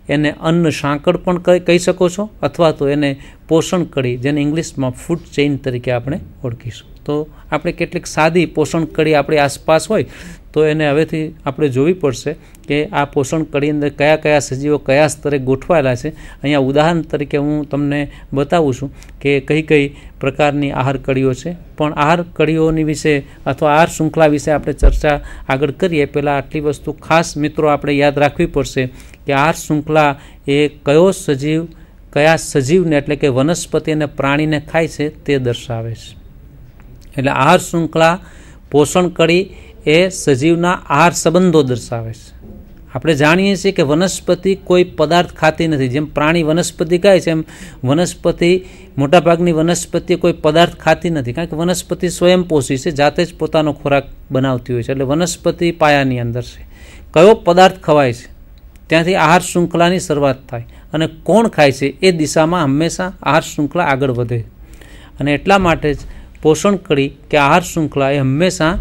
એને અન્ન સાંકળ પણ કહી શકો છો, અથવા તો એને પોષણ કડી, જેને ઇંગ્લિશમાં ફૂડ ચેઇન તરીકે આપણે ઓળખીશું. તો આપણે કેટલીક સાદી પોષણ કડી આપણી આસપાસ હોય તો એને હવેથી આપણે જોવી પડશે કે આ પોષણ કડી અંદર કયા કયા સજીવો કયા સ્તરે ગોઠવાયેલા છે. અહીંયા ઉદાહરણ તરીકે હું તમને બતાવું છું કે કઈ કઈ પ્રકારની આહાર કડીઓ છે. પણ આહાર કડીઓની વિશે અથવા આહાર શૃંખલા વિશે આપણે ચર્ચા આગળ કરીએ પહેલાં આટલી વસ્તુ ખાસ મિત્રો આપણે યાદ રાખવી પડશે કે આહાર શૃંખલા એ કયો સજીવ કયા સજીવને એટલે કે વનસ્પતિ અને પ્રાણીને ખાય છે તે દર્શાવે છે. એટલે આહાર શૃંખલા પોષણ કડી એ સજીવના આહાર સંબંધો દર્શાવે છે. આપણે જાણીએ છીએ કે વનસ્પતિ કોઈ પદાર્થ ખાતી નથી. જેમ પ્રાણી વનસ્પતિ ખાય છે એમ વનસ્પતિ, મોટાભાગની વનસ્પતિ કોઈ પદાર્થ ખાતી નથી, કારણ કે વનસ્પતિ સ્વયંપોષી છે, જાતે જ પોતાનો ખોરાક બનાવતી હોય છે. એટલે વનસ્પતિ પાયાની અંદર છે. કયો પદાર્થ ખવાય છે ત્યાંથી આહાર શૃંખલાની શરૂઆત થાય અને કોણ ખાય છે એ દિશામાં હંમેશા આહાર શૃંખલા આગળ વધે. અને એટલા માટે જ પોષણ કડી કે આહાર શૃંખલા એ હંમેશા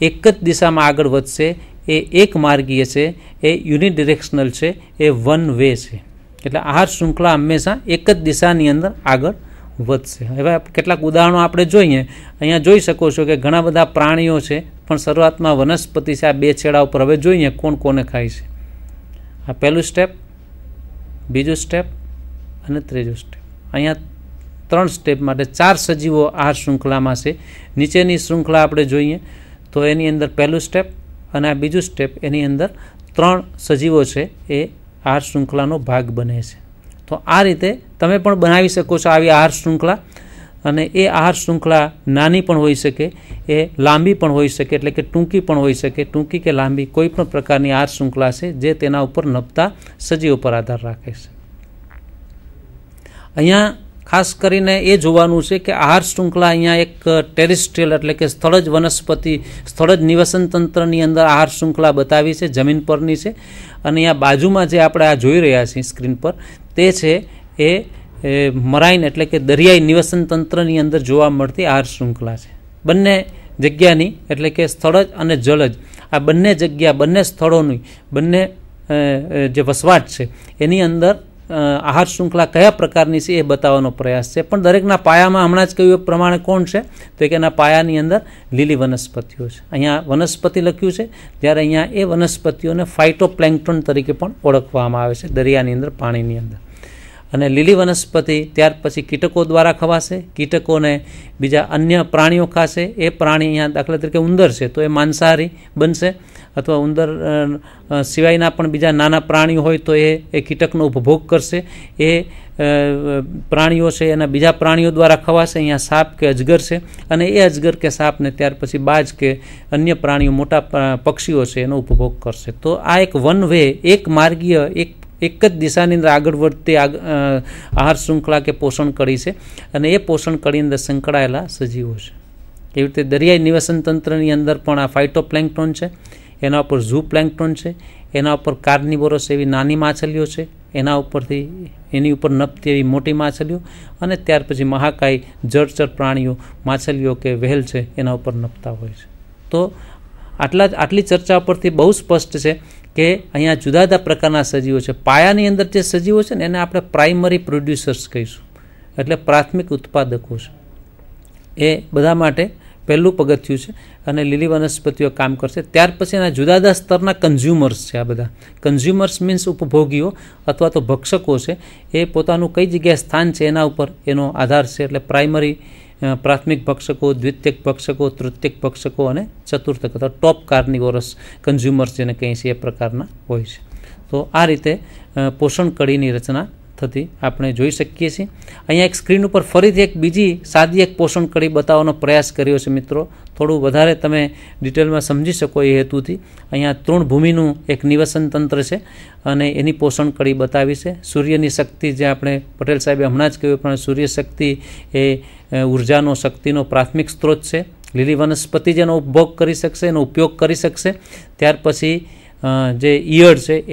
એક જ દિશામાં આગળ વધશે. એ એક માર્ગીય છે, એ યુનિડિરેક્શનલ છે, એ વન વે છે. એટલે આહાર શૃંખલા હંમેશા એક જ દિશાની અંદર આગળ વધશે. હવે કેટલાક ઉદાહરણો આપણે જોઈએ. અહીંયા જોઈ શકો છો કે ઘણા બધા પ્રાણીઓ છે, પણ શરૂઆતમાં વનસ્પતિ છે. આ બે છેડા ઉપર હવે જોઈએ કોણ કોને ખાય છે. આ પહેલું સ્ટેપ, બીજું સ્ટેપ અને ત્રીજું સ્ટેપ. અહીંયા 3 સ્ટેપ માટે 4 સજીવો આહાર શૃંખલામાં છે. નીચેની શૃંખલા આપણે જોઈએ તો એની અંદર પહેલું સ્ટેપ અને આ બીજું સ્ટેપ, એની અંદર 3 સજીવો છે એ આહાર શૃંખલાનો ભાગ બને છે. તો આ રીતે તમે પણ બનાવી શકો છો આવી આહાર શૃંખલા. અને એ આહાર શૃંખલા નાની પણ હોઈ શકે, એ લાંબી પણ હોઈ શકે, એટલે કે ટૂંકી પણ હોઈ શકે. ટૂંકી કે લાંબી કોઈ પણ પ્રકારની આહાર શૃંખલા છે જે તેના ઉપર નભતા સજીવો પર આધાર રાખે છે. અહીંયા ખાસ કરીને એ જોવાનું છે કે આહાર શૃંખલા અહીંયા એક ટેરેસ્ટ્રીયલ એટલે કે સ્થળજ વનસ્પતિ, સ્થળજ નિવસન તંત્રની અંદર આહાર શૃંખલા બતાવી છે, જમીન પરની છે. અને અહીંયા બાજુમાં જે આપણે આ જોઈ રહ્યા છીએ સ્ક્રીન પર તે છે એ મરાઇન એટલે કે દરિયાઈ નિવસન તંત્રની અંદર જોવા મળતી આહાર શૃંખલા છે. બંને જગ્યાની એટલે કે સ્થળજ અને જળજ આ બંને જગ્યા, બંને સ્થળોની, બંને જે વસવાટ છે એની અંદર આહાર શૃંખલા કયા પ્રકારની છે એ બતાવવાનો પ્રયાસ છે. પણ દરેકના પાયામાં હમણાં જ કહ્યું એ પ્રમાણે કોણ છે તો કે એના પાયાની અંદર લીલી વનસ્પતિઓ છે. અહીંયા વનસ્પતિ લખ્યું છે, જ્યારે અહીંયા એ વનસ્પતિઓને ફાઇટોપ્લેન્ક્ટન તરીકે પણ ઓળખવામાં આવે છે દરિયાની અંદર, પાણીની અંદર. અને લીલી વનસ્પતિ ત્યાર પછી કીટકો દ્વારા ખવાશે. કીટકોને બીજા અન્ય પ્રાણીઓ ખાશે. એ પ્રાણી અહીંયા દાખલા તરીકે ઉંદર છે તો એ માંસાહારી બનશે, અથવા ઉંદર સિવાયના પણ બીજા નાના પ્રાણીઓ હોય તો એ કીટકનો ઉપભોગ કરશે. એ પ્રાણીઓ છે એના બીજા પ્રાણીઓ દ્વારા ખવાશે. અહીંયા સાપ કે અજગર છે અને એ અજગર કે સાપને ત્યાર પછી બાજ કે અન્ય પ્રાણીઓ, મોટા પક્ષીઓ છે એનો ઉપભોગ કરશે. તો આ એક વન વે, એક માર્ગીય, એક જ દિશાની અંદર આગળ વધતી આહાર શૃંખલા કે પોષણ કડી છે. અને એ પોષણ કડી અંદર સંકળાયેલા સજીવો છે. એવી રીતે દરિયાઈ નિવસન તંત્રની અંદર પણ આ ફાઇટોપ્લેન્ક્ટન છે, એના ઉપર ઝૂ પ્લેન્ક્ટન છે, એના ઉપર કાર્નિવોરસ એવી નાની માછલીઓ છે, એના ઉપરથી એની ઉપર નપતી એવી મોટી માછલીઓ, અને ત્યાર પછી મહાકાય જળચર પ્રાણીઓ, માછલીઓ કે વહેલ છે એના ઉપર નપતા હોય છે. તો આટલી ચર્ચા પરથી બહુ સ્પષ્ટ છે કે અહીંયા જુદા જુદા પ્રકારના સજીવો છે. પાયાની અંદર જે સજીવો છે ને એને આપણે પ્રાઇમરી પ્રોડ્યુસર્સ કહીશું, એટલે પ્રાથમિક ઉત્પાદકો છે. એ બધા માટે પહેલું પગથિયું છે અને લીલી વનસ્પતિઓ કામ કરશે. ત્યાર પછી એના જુદા જુદા સ્તરના કન્ઝ્યુમર્સ છે. આ બધા કન્ઝ્યુમર્સ મીન્સ ઉપભોગીઓ અથવા તો ભક્ષકો છે. એ પોતાનું કઈ જગ્યાએ સ્થાન છે એના ઉપર એનો આધાર છે. એટલે પ્રાથમિક ભક્ષકો, દ્વિતીયક ભક્ષકો, તૃતીયક ભક્ષકો અને ચતુર્થક અથવા ટોપ કાર્નિવોરસ કન્ઝ્યુમર્સ જેને કહીએ છીએ એ પ્રકારના હોય છે. તો આ રીતે પોષણ કડીની રચના થતી આપણે જોઈ શકીએ છીએ. અહીંયા એક સ્ક્રીન ઉપર ફરીથી એક બીજી સાદી એક પોષણ કડી બતાવવાનો પ્રયાસ કર્યો છે મિત્રો. થોડું વધારે તમે ડિટેલમાં સમજી શકો એ હેતુથી અહીંયા તૃણભૂમિનું એક નિવસન તંત્ર છે અને એની પોષણ કડી બતાવી છે. સૂર્યની શક્તિ, જે આપણે પટેલ સાહેબે હમણાં જ કહ્યું પણ સૂર્ય શક્તિ એ ઉર્જાનો શક્તિનો પ્રાથમિક સ્ત્રોત છે. લીલી વનસ્પતિ જેનો ઉપભોગ કરી શકશે, એનો ઉપયોગ કરી શકશે. ત્યાર પછી જે ઈયળ છે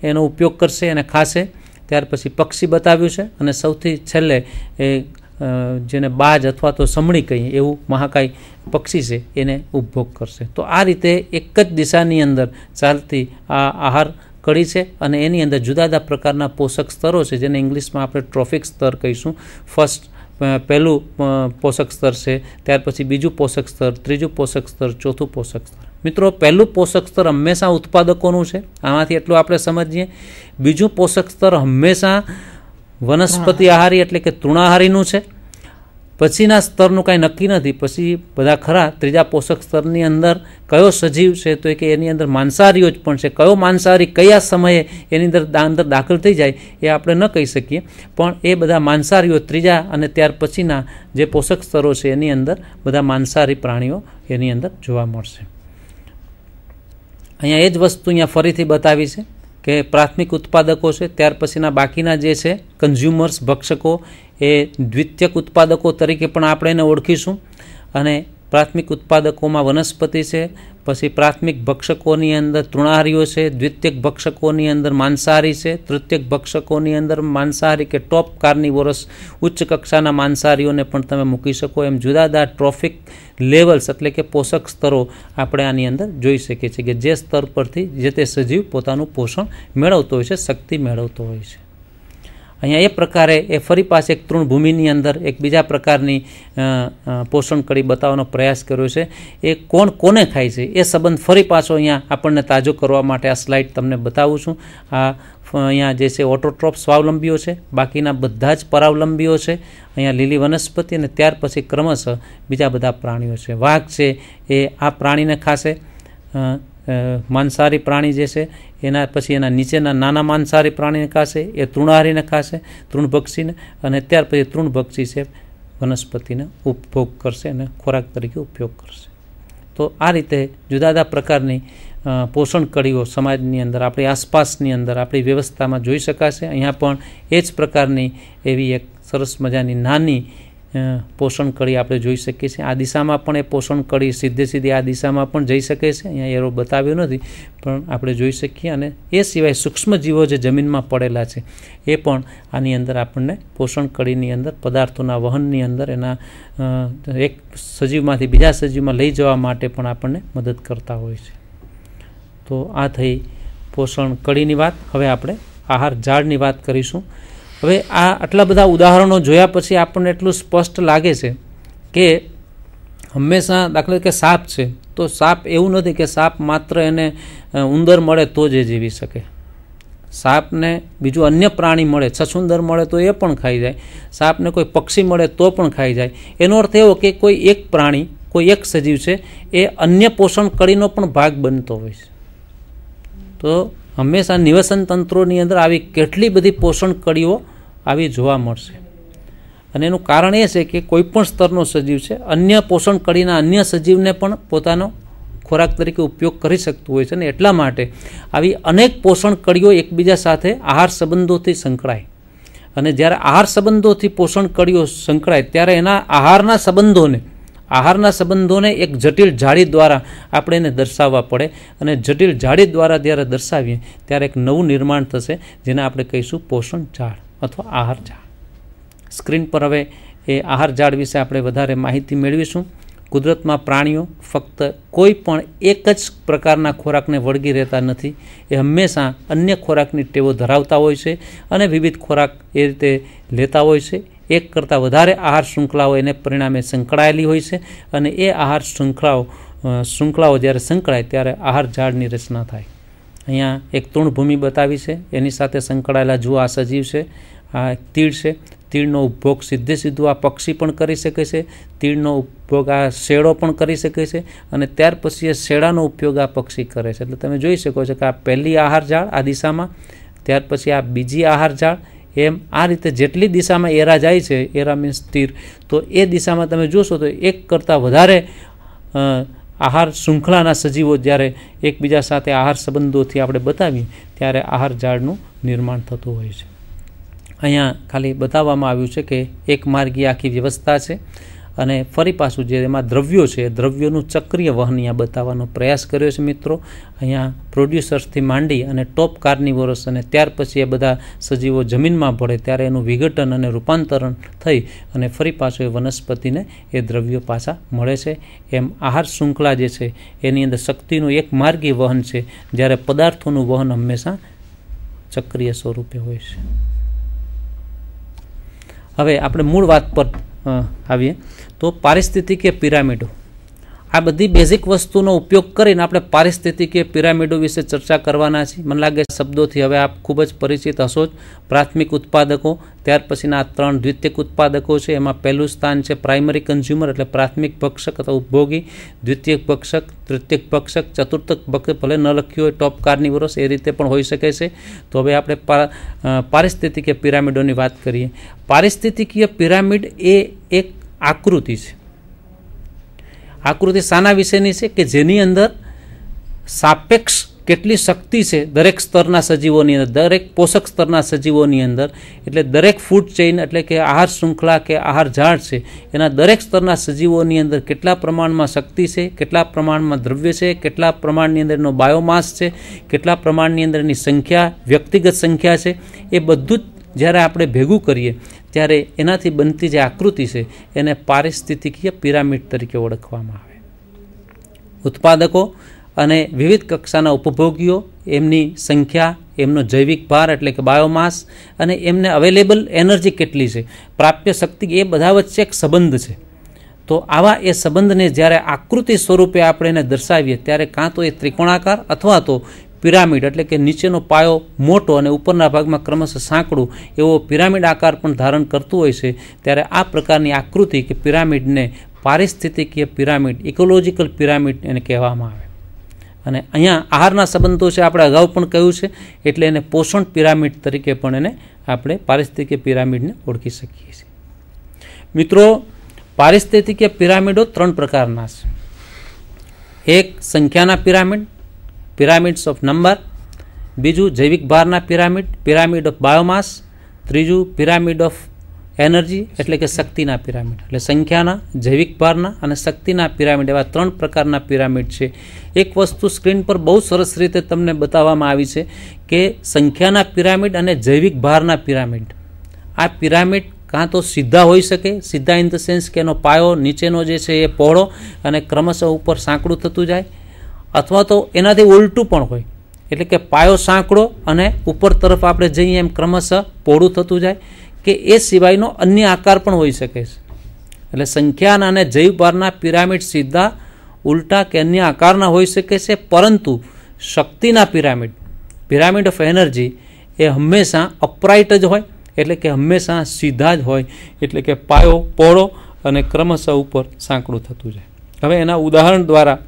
એનો ઉપયોગ કરશે અને ખાશે. ત્યાર પછી પક્ષી બતાવ્યું છે અને સૌથી છેલ્લે એ જેને બાજ અથવા તો સમણી કહીએ એવું મહાકાય પક્ષી છે એને ઉપભોગ કરશે. તો આ રીતે એક જ દિશાની અંદર ચાલતી આ આહાર કડી છે અને એની અંદર જુદા જુદા પ્રકારના પોષક સ્તરો છે, જેને ઇંગ્લિશમાં આપણે ટ્રોફિક સ્તર કહીશું. પહેલું પોષક સ્તર છે, ત્યાર પછી બીજું પોષક સ્તર, ત્રીજું પોષક સ્તર, ચોથું પોષક સ્તર. મિત્રો, પહેલું પોષક સ્તર હંમેશા ઉત્પાદકોનું છે, આમાંથી એટલું આપણે સમજીએ. બીજું પોષક સ્તર હંમેશા વનસ્પતિ આહારી એટલે કે તૃણાહારીનું છે. પછીના સ્તરનું કાંઈ નક્કી નથી. પછી બધા ખરા ત્રીજા પોષક સ્તરની અંદર કયો સજીવ છે, તો કે એની અંદર માંસાહારીઓ જ પણ છે. કયો માંસાહારી કયા સમયે એની અંદર દાખલ થઈ જાય એ આપણે ન કહી શકીએ, પણ એ બધા માંસાહારીઓ ત્રીજા અને ત્યાર પછીના જે પોષક સ્તરો છે એની અંદર બધા માંસાહારી પ્રાણીઓ એની અંદર જોવા મળશે. અહીંયા એ જ વસ્તુ અહીંયા ફરીથી બતાવી છે કે પ્રાથમિક ઉત્પાદકો છે, ત્યાર પછીના બાકીના જે છે કન્ઝ્યુમર્સ, ભક્ષકો, એ દ્વિતીયક ઉત્પાદકો તરીકે પણ આપણે એને ઓળખીશું. અને પ્રાથમિક ઉત્પાદકોમાં વનસ્પતિ છે, પછી પ્રાથમિક ભક્ષકોની અંદર તૃણાહારીઓ છે, દ્વિતીયક ભક્ષકોની અંદર માંસાહારી છે, તૃતીયક ભક્ષકોની અંદર માંસાહારી કે ટોપ કાર્નિવોરસ ઉચ્ચ કક્ષાના માંસાહારીઓને પણ તમે મૂકી શકો. એમ જુદા જુદા ટ્રોફિક લેવલ્સ એટલે કે પોષક સ્તરો આપણે આની અંદર જોઈ શકીએ છીએ કે જે સ્તર પરથી જે તે સજીવ પોતાનું પોષણ મેળવતો હોય છે, શક્તિ મેળવતો હોય છે. અહીંયા એ પ્રકારે એ ફરી પાછી એક તૃણભૂમિની અંદર એક બીજા પ્રકારની પોષણ કડી બતાવવાનો પ્રયાસ કર્યો છે. એ કોને ખાય છે એ સંબંધ ફરી પાછો અહીંયા આપણને તાજો કરવા માટે આ સ્લાઇડ તમને બતાવું છું. આ અહીંયા જે છે ઓટોટ્રોપ સ્વાવલંબીઓ છે, બાકીના બધા જ પરાવલંબીઓ છે. અહીંયા લીલી વનસ્પતિ અને ત્યાર પછી ક્રમશઃ બીજા બધા પ્રાણીઓ છે. વાઘ છે એ આ પ્રાણીને ખાશે. માંસાહારી પ્રાણી જે છે એના પછી એના નીચેના નાના માંસાહારી પ્રાણીને ખાશે, એ તૃણાહારીને ખાશે, તૃણભક્ષીને, અને ત્યાર પછી તૃણભક્ષી છે વનસ્પતિને ઉપભોગ કરશે અને ખોરાક તરીકે ઉપયોગ કરશે. તો આ રીતે જુદા જુદા પ્રકારની પોષણ કડીઓ સમાજની અંદર, આપણી આસપાસની અંદર, આપણી વ્યવસ્થામાં જોઈ શકાશે. અહીંયા પણ એ જ પ્રકારની એવી એક સરસ મજાની નાની પોષણ કડી આપણે જોઈ શકીએ છીએ. આ દિશામાં પણ એ પોષણ કડી સીધી આ દિશામાં પણ જઈ શકે છે. અહીંયા એરો બતાવ્યો નથી પણ આપણે જોઈ શકીએ. અને એ સિવાય સૂક્ષ્મ જીવો જે જમીનમાં પડેલા છે એ પણ આની અંદર આપણને પોષણ કડીની અંદર પદાર્થોના વહનની અંદર એના એક સજીવમાંથી બીજા સજીવમાં લઈ જવા માટે પણ આપણને મદદ કરતા હોય છે. તો આ થઈ પોષણ કડીની વાત. હવે આપણે આહાર ઝાડની વાત કરીશું. હવે આ આટલા બધા ઉદાહરણો જોયા પછી આપણને એટલું સ્પષ્ટ લાગે છે કે હંમેશા દાખલા કે સાપ છે, તો સાપ એવું નથી કે સાપ માત્ર એને ઉંદર મળે તો જ જીવી શકે. સાપને બીજું અન્ય પ્રાણી મળે, છછુંદર મળે તો એ પણ ખાઈ જાય, સાપને કોઈ પક્ષી મળે તો પણ ખાઈ જાય. એનો અર્થ એવો કે કોઈ એક પ્રાણી, કોઈ એક સજીવ છે એ અન્ય પોષણ કડીનો પણ ભાગ બનતો હોય છે. તો હંમેશા નિવસન તંત્રોની અંદર આવી કેટલી બધી પોષણ કડીઓ આવી જોવા મળશે. અને એનું કારણ એ છે કે કોઈ પણ સ્તરનો સજીવ છે અન્ય પોષણ કડીના અન્ય સજીવને પણ પોતાનો ખોરાક તરીકે ઉપયોગ કરી શકતું હોય છે. અને એટલા માટે આવી અનેક પોષણ કડીઓ એકબીજા સાથે આહાર સંબંધોથી સંકળાય. અને જ્યારે આહાર સંબંધોથી પોષણ કડીઓ સંકળાય ત્યારે એના આહારના સંબંધોને એક જટિલ જાળી દ્વારા આપણે એને દર્શાવવા પડે. અને જટિલ જાળી દ્વારા જ્યારે દર્શાવીએ ત્યારે એક નવું નિર્માણ થશે જેને આપણે કહીશું પોષણ ઝાડ અથવા આહાર ઝાડ. સ્ક્રીન પર હવે એ આહાર ઝાડ વિશે આપણે વધારે માહિતી મેળવીશું. કુદરતમાં પ્રાણીઓ ફક્ત કોઈ પણ એક જ પ્રકારના ખોરાકને વળગી રહેતા નથી. એ હંમેશા અન્ય ખોરાકની ટેવો ધરાવતા હોય છે અને વિવિધ ખોરાક એ રીતે લેતા હોય છે. એક કરતાં વધારે આહાર શૃંખલાઓ એને પરિણામે સંકળાયેલી હોય છે. અને એ આહાર શૃંખલાઓ જ્યારે સંકળાય ત્યારે આહાર ઝાડની રચના થાય. અહીંયા એક તૃણભૂમિ બતાવી છે, એની સાથે સંકળાયેલા જુઓ આ સજીવ છે, આ તીડ છે. તીડનો ઉપભોગ સીધું આ પક્ષી પણ કરી શકે છે. તીડનો ઉપભોગ આ શેડો પણ કરી શકે છે. અને ત્યાર પછી એ શેડાનો ઉપયોગ આ પક્ષી કરે છે. એટલે તમે જોઈ શકો છો કે આ પહેલી આહાર ઝાડ આ દિશામાં, ત્યાર પછી આ બીજી આહાર ઝાડ, એમ આ રીતે જેટલી દિશામાં એરા જાય છે, એરા મીન્સ તીર, તો એ દિશામાં તમે જોશો તો એક કરતાં વધારે આહાર શૃંખલાના સજીવો જ્યારે એકબીજા સાથે આહાર સંબંધોથી આપણે બતાવીએ ત્યારે આહાર ઝાડનું નિર્માણ થતું હોય છે. અહીંયા ખાલી બતાવવામાં આવ્યું છે કે એક માર્ગી આખી વ્યવસ્થા છે અને ફરી પાછું જે એમાં દ્રવ્યો છે, દ્રવ્યોનું ચક્રીય વહન અહીંયા બતાવવાનો પ્રયાસ કર્યો છે મિત્રો. અહીંયા પ્રોડ્યુસર્સથી માંડી અને ટોપ કાર્નિવોરસ અને ત્યાર પછી એ બધા સજીવો જમીનમાં ભળે ત્યારે એનું વિઘટન અને રૂપાંતરણ થઈ અને ફરી પાછું એ વનસ્પતિને એ દ્રવ્યો પાછા મળે છે. એમ આહાર શૃંખલા જે છે એની અંદર શક્તિનું એક માર્ગી વહન છે, જ્યારે પદાર્થોનું વહન હંમેશા ચક્રીય સ્વરૂપે હોય છે. હવે આપણે મૂળ વાત પર આવીએ તો પારિસ્થિતિકીય પિરામિડો, આ બધી બેઝિક વસ્તુનો ઉપયોગ કરીને આપણે પારિસ્થિતિકીય પિરામિડો વિશે ચર્ચા કરવાના છીએ. મને લાગે શબ્દોથી હવે આપ ખૂબ જ પરિચિત હશો જ. પ્રાથમિક ઉત્પાદકો, ત્યાર પછીના 3 દ્વિતીયક ઉત્પાદકો છે. એમાં પહેલું સ્થાન છે પ્રાઇમરી કન્ઝ્યુમર એટલે પ્રાથમિક ભક્ષક અથવા ઉપભોગી, દ્વિતીયક ભક્ષક, તૃતીયક ભક્ષક, ચતુર્થક ભક્ષક, ભલે ન લખ્યું હોય ટોપ કાર્નિવોરસ એ રીતે પણ હોઈ શકે છે. તો હવે આપણે પારિસ્થિતિકીય પિરામિડોની વાત કરીએ. પારિસ્થિતિકીય પિરામિડ એ એક આકૃતિ છે. આકૃતિ શાના વિશેની છે કે જેની અંદર સાપેક્ષ કેટલી શક્તિ છે દરેક સ્તરના સજીવોની અંદર, દરેક પોષક સ્તરના સજીવોની અંદર, એટલે દરેક ફૂડ ચેઇન એટલે કે આહાર શૃંખલા કે આહાર ઝાડ છે એના દરેક સ્તરના સજીવોની અંદર કેટલા પ્રમાણમાં શક્તિ છે, કેટલા પ્રમાણમાં દ્રવ્ય છે, કેટલા પ્રમાણની અંદર એનો બાયોમાસ છે, કેટલા પ્રમાણની અંદર એની સંખ્યા, વ્યક્તિગત સંખ્યા છે, એ બધું જ જ્યારે આપણે ભેગું કરીએ ત્યારે એનાથી બનતી જે આકૃતિ છે એને પારિસ્થિતિકીય પિરામિડ તરીકે ઓળખવામાં આવે. ઉત્પાદકો અને વિવિધ કક્ષાના ઉપભોગીઓ, એમની સંખ્યા, એમનો જૈવિક ભાર એટલે કે બાયોમાસ અને એમને અવેલેબલ એનર્જી કેટલી છે, પ્રાપ્ય શક્તિ, એ બધા વચ્ચે એક સંબંધ છે. તો આવા એ સંબંધને જ્યારે આકૃતિ સ્વરૂપે આપણે એને દર્શાવીએ ત્યારે કાં તો એ ત્રિકોણાકાર અથવા તો પિરામિડ એટલે કે નીચેનો પાયો મોટો અને ઉપરના ભાગમાં ક્રમશઃ સાંકડું એવો પિરામિડ આકાર પણ ધારણ કરતું હોય છે. ત્યારે આ પ્રકારની આકૃતિ કે પિરામિડને પારિસ્થિતિકીય પિરામિડ, ઇકોલોજીકલ પિરામિડ એને કહેવામાં આવે. અને અહીંયા આહારના સંબંધો છે, આપણે અગાઉ પણ કહ્યું છે, એટલે એને પોષણ પિરામિડ તરીકે પણ એને આપણે પારિસ્થિતિકીય પિરામિડને ઓળખી શકીએ છીએ. મિત્રો, પારિસ્થિતિકીય પિરામિડો 3 પ્રકારના છે. એક સંખ્યાના પિરામિડ, પિરામિડ્સ ઓફ નંબર, બીજું જૈવિક ભારના પિરામિડ, પિરામિડ ઓફ બાયોમાસ, ત્રીજું પિરામિડ ઓફ એનર્જી એટલે કે શક્તિના પિરામિડ. એટલે સંખ્યાના, જૈવિક ભારના અને શક્તિના પિરામિડ એવા 3 પ્રકારના પિરામિડ છે. એક વસ્તુ સ્ક્રીન પર બહુ સરસ રીતે તમને બતાવવામાં આવી છે કે સંખ્યાના પિરામિડ અને જૈવિક ભારના પિરામિડ, આ પિરામિડ કાં તો સીધા હોઈ શકે, સીધા ઇન ધ સેન્સ કે એનો પાયો નીચેનો જે છે એ પહોળો અને ક્રમશઃ ઉપર સાંકડું થતું જાય, અથવા તો એનાથી ઉલટું પણ હોય એટલે કે પાયો સાંકડો અને ઉપર તરફ આપણે જઈએ એમ ક્રમશઃ પહોળું થતું જાય, કે એ સિવાયનો અન્ય આકાર પણ હોઈ શકે છે. એટલે સંખ્યાના અને જૈવ ભારના પિરામિડ સીધા, ઉલટા કે અન્ય આકારના હોઈ શકે છે, પરંતુ શક્તિના પિરામિડ, પિરામિડ ઓફ એનર્જી એ હંમેશા અપરાઇટ જ હોય એટલે કે હંમેશા સીધા જ હોય, એટલે કે પાયો પહોળો અને ક્રમશઃ ઉપર સાંકડું થતું જાય. હવે એના ઉદાહરણ દ્વારા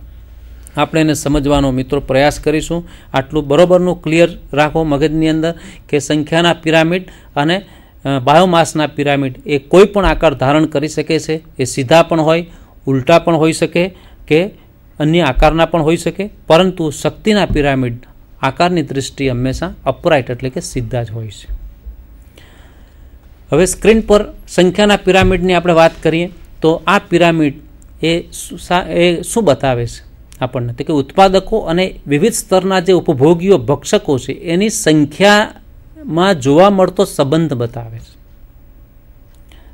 આપણે એને સમજવાનો મિત્રો પ્રયાસ કરીશું. આટલું બરોબરનું ક્લિયર રાખો મગજની અંદર કે સંખ્યાના પિરામિડ અને બાયોમાસના પિરામિડ એ કોઈ પણ આકાર ધારણ કરી શકે છે. એ સીધા પણ હોય, ઉલટા પણ હોઈ શકે કે અન્ય આકારના પણ હોઈ શકે, પરંતુ શક્તિના પિરામિડ આકારની દૃષ્ટિએ હંમેશા અપરાઇટ એટલે કે સીધા જ હોય છે. હવે સ્ક્રીન પર સંખ્યાના પિરામિડની આપણે વાત કરીએ તો આ પિરામિડ એ શું બતાવે છે આપણને, તો કે ઉત્પાદકો અને વિવિધ સ્તરના જે ઉપભોગીઓ, ભક્ષકો છે એની સંખ્યામાં જોવા મળતો સંબંધ બતાવે છે.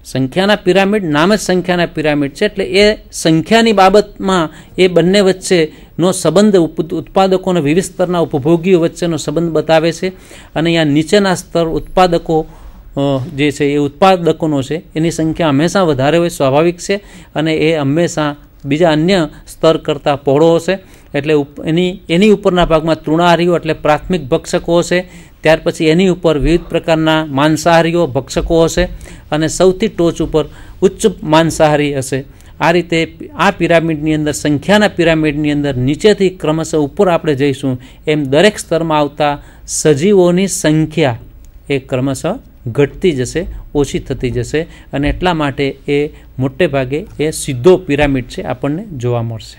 સંખ્યાના પિરામિડ નામ જ સંખ્યાના પિરામિડ છે, એટલે એ સંખ્યાની બાબતમાં એ બંને વચ્ચેનો સંબંધ, ઉત્પાદકો અને વિવિધ સ્તરના ઉપભોગીઓ વચ્ચેનો સંબંધ બતાવે છે. અને અહીંયા નીચેના સ્તર ઉત્પાદકો જે છે એ ઉત્પાદકોનો છે એની સંખ્યા હંમેશા વધારે હોય, સ્વાભાવિક છે, અને એ હંમેશા બીજા અન્ય સ્તર કરતાં પહોળો હશે. એટલે એની ઉપરના ભાગમાં તૃણાહારીઓ એટલે પ્રાથમિક ભક્ષકો હશે, ત્યાર પછી એની ઉપર વિવિધ પ્રકારના માંસાહારીઓ ભક્ષકો હશે અને સૌથી ટોચ ઉપર ઉચ્ચ માંસાહારી હશે. આ રીતે આ પિરામિડની અંદર, સંખ્યાના પિરામિડની અંદર નીચેથી ક્રમશઃ ઉપર આપણે જઈશું એમ દરેક સ્તરમાં આવતા સજીવોની સંખ્યા એ ક્રમશઃ ઘટતી જશે, ઓછી થતી જશે, અને એટલા માટે એ મોટે ભાગે એ સીધો પિરામિડ છે આપણને જોવા મળશે.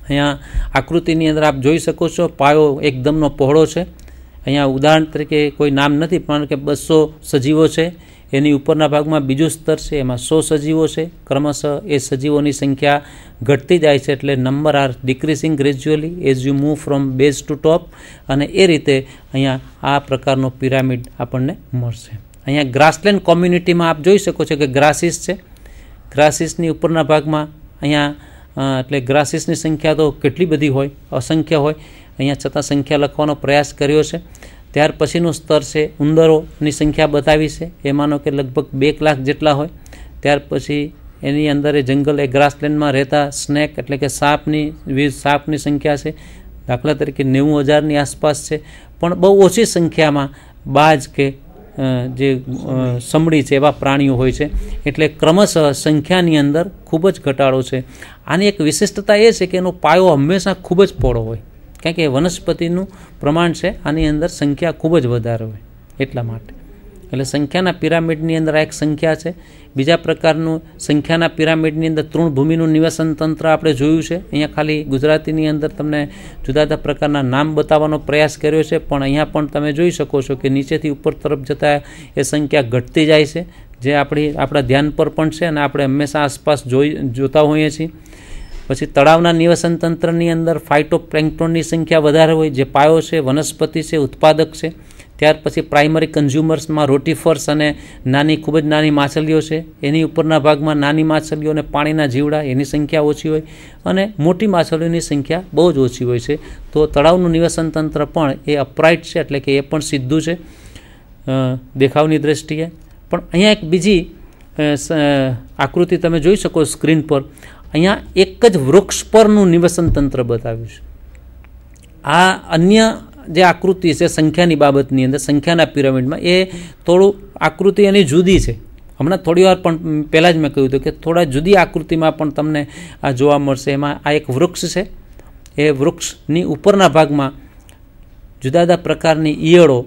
અહીંયા આકૃતિની અંદર આપ જોઈ શકો છો, પાયો એકદમનો પહોળો છે. અહીંયા ઉદાહરણ તરીકે કોઈ નામ નથી, પણ કે 200 સજીવો છે. એની ઉપરના ભાગમાં બીજું સ્તર છે, એમાં 100 સજીવો છે. ક્રમશઃ એ સજીવોની સંખ્યા ઘટતી જાય છે, એટલે number are decreasing gradually as you move from base to top, અને એ રીતે અહીંયા આ પ્રકારનો પિરામિડ આપણને મળશે. અહીંયા ગ્રાસલેન્ડ કોમ્યુનિટીમાં આપ જોઈ શકો છો કે ગ્રાસીસ છે. ગ્રાસીસની ઉપરના ભાગમાં અહીંયા એટલે ગ્રાસીસની સંખ્યા તો કેટલી બધી હોય, અસંખ્ય હોય. અહીંયા છતાં સંખ્યા લખવાનો પ્રયાસ કર્યો છે. ત્યાર પછીનું સ્તર છે ઉંદરોની સંખ્યા બતાવી છે, એ માનો કે લગભગ 2 લાખ જેટલા હોય. ત્યાર પછી એની અંદર એ જંગલ એ ગ્રાસલેન્ડમાં રહેતા સ્નેક એટલે કે સાપની સંખ્યા છે, દાખલા તરીકે 90,000ની આસપાસ છે. પણ બહુ ઓછી સંખ્યામાં બાજ કે જે સમડી છે એવા પ્રાણીઓ હોય છે. એટલે ક્રમશઃ સંખ્યાની અંદર ખૂબ જ ઘટાડો છે. આની એક વિશિષ્ટતા એ છે કે એનો પાયો હંમેશા ખૂબ જ પહોળો હોય, કારણ કે વનસ્પતિનું પ્રમાણ છે આની અંદર સંખ્યા ખૂબ જ વધારે હોય એટલા માટે. એટલે સંખ્યાના પિરામિડની અંદર આ એક સંખ્યા છે. બીજા પ્રકારનું સંખ્યાના પિરામિડની અંદર તૃણભૂમિનું નિવસન તંત્ર આપણે જોયું છે. અહીંયા ખાલી ગુજરાતીની અંદર તમને જુદા જુદા પ્રકારના નામ બતાવવાનો પ્રયાસ કર્યો છે, પણ અહીંયા પણ તમે જોઈ શકો છો કે નીચેથી ઉપર તરફ જતાં એ સંખ્યા ઘટતી જાય છે, જે આપણા ધ્યાન પર પણ છે અને આપણે હંમેશા આસપાસ જોતા હોઈએ છીએ. પછી તળાવના નિવસન તંત્રની અંદર ફાઇટોપ્લેન્ક્ટનની સંખ્યા વધારે હોય, જે પાયો છે, વનસ્પતિ છે, ઉત્પાદક છે. ત્યાર પછી પ્રાઇમરી કન્ઝ્યુમર્સમાં રોટીફર્સ અને ખૂબ જ નાની માછલીઓ છે. એની ઉપરના ભાગમાં નાની માછલીઓ અને પાણીના જીવડા, એની સંખ્યા ઓછી હોય, અને મોટી માછલીઓની સંખ્યા બહુ જ ઓછી હોય છે. તો તળાવનું નિવસન તંત્ર પણ એ અપરાઇટ છે, એટલે કે એ પણ સીધું છે દેખાવની દ્રષ્ટિએ. પણ અહીંયા એક બીજી આકૃતિ તમે જોઈ શકો સ્ક્રીન પર. અહીંયા એક જ વૃક્ષ પરનું નિવસન તંત્ર બતાવ્યું છે. આ અન્ય જે આકૃતિ છે સંખ્યાની બાબતની અંદર, સંખ્યાના પિરામિડમાં, એ થોડું આકૃતિ એની જુદી છે. હમણાં થોડી વાર પણ પહેલાં જ મેં કહ્યું હતું કે થોડા જુદી આકૃતિમાં પણ તમને આ જોવા મળશે. એમાં આ એક વૃક્ષ છે. એ વૃક્ષની ઉપરના ભાગમાં જુદા જુદા પ્રકારની ઈયળો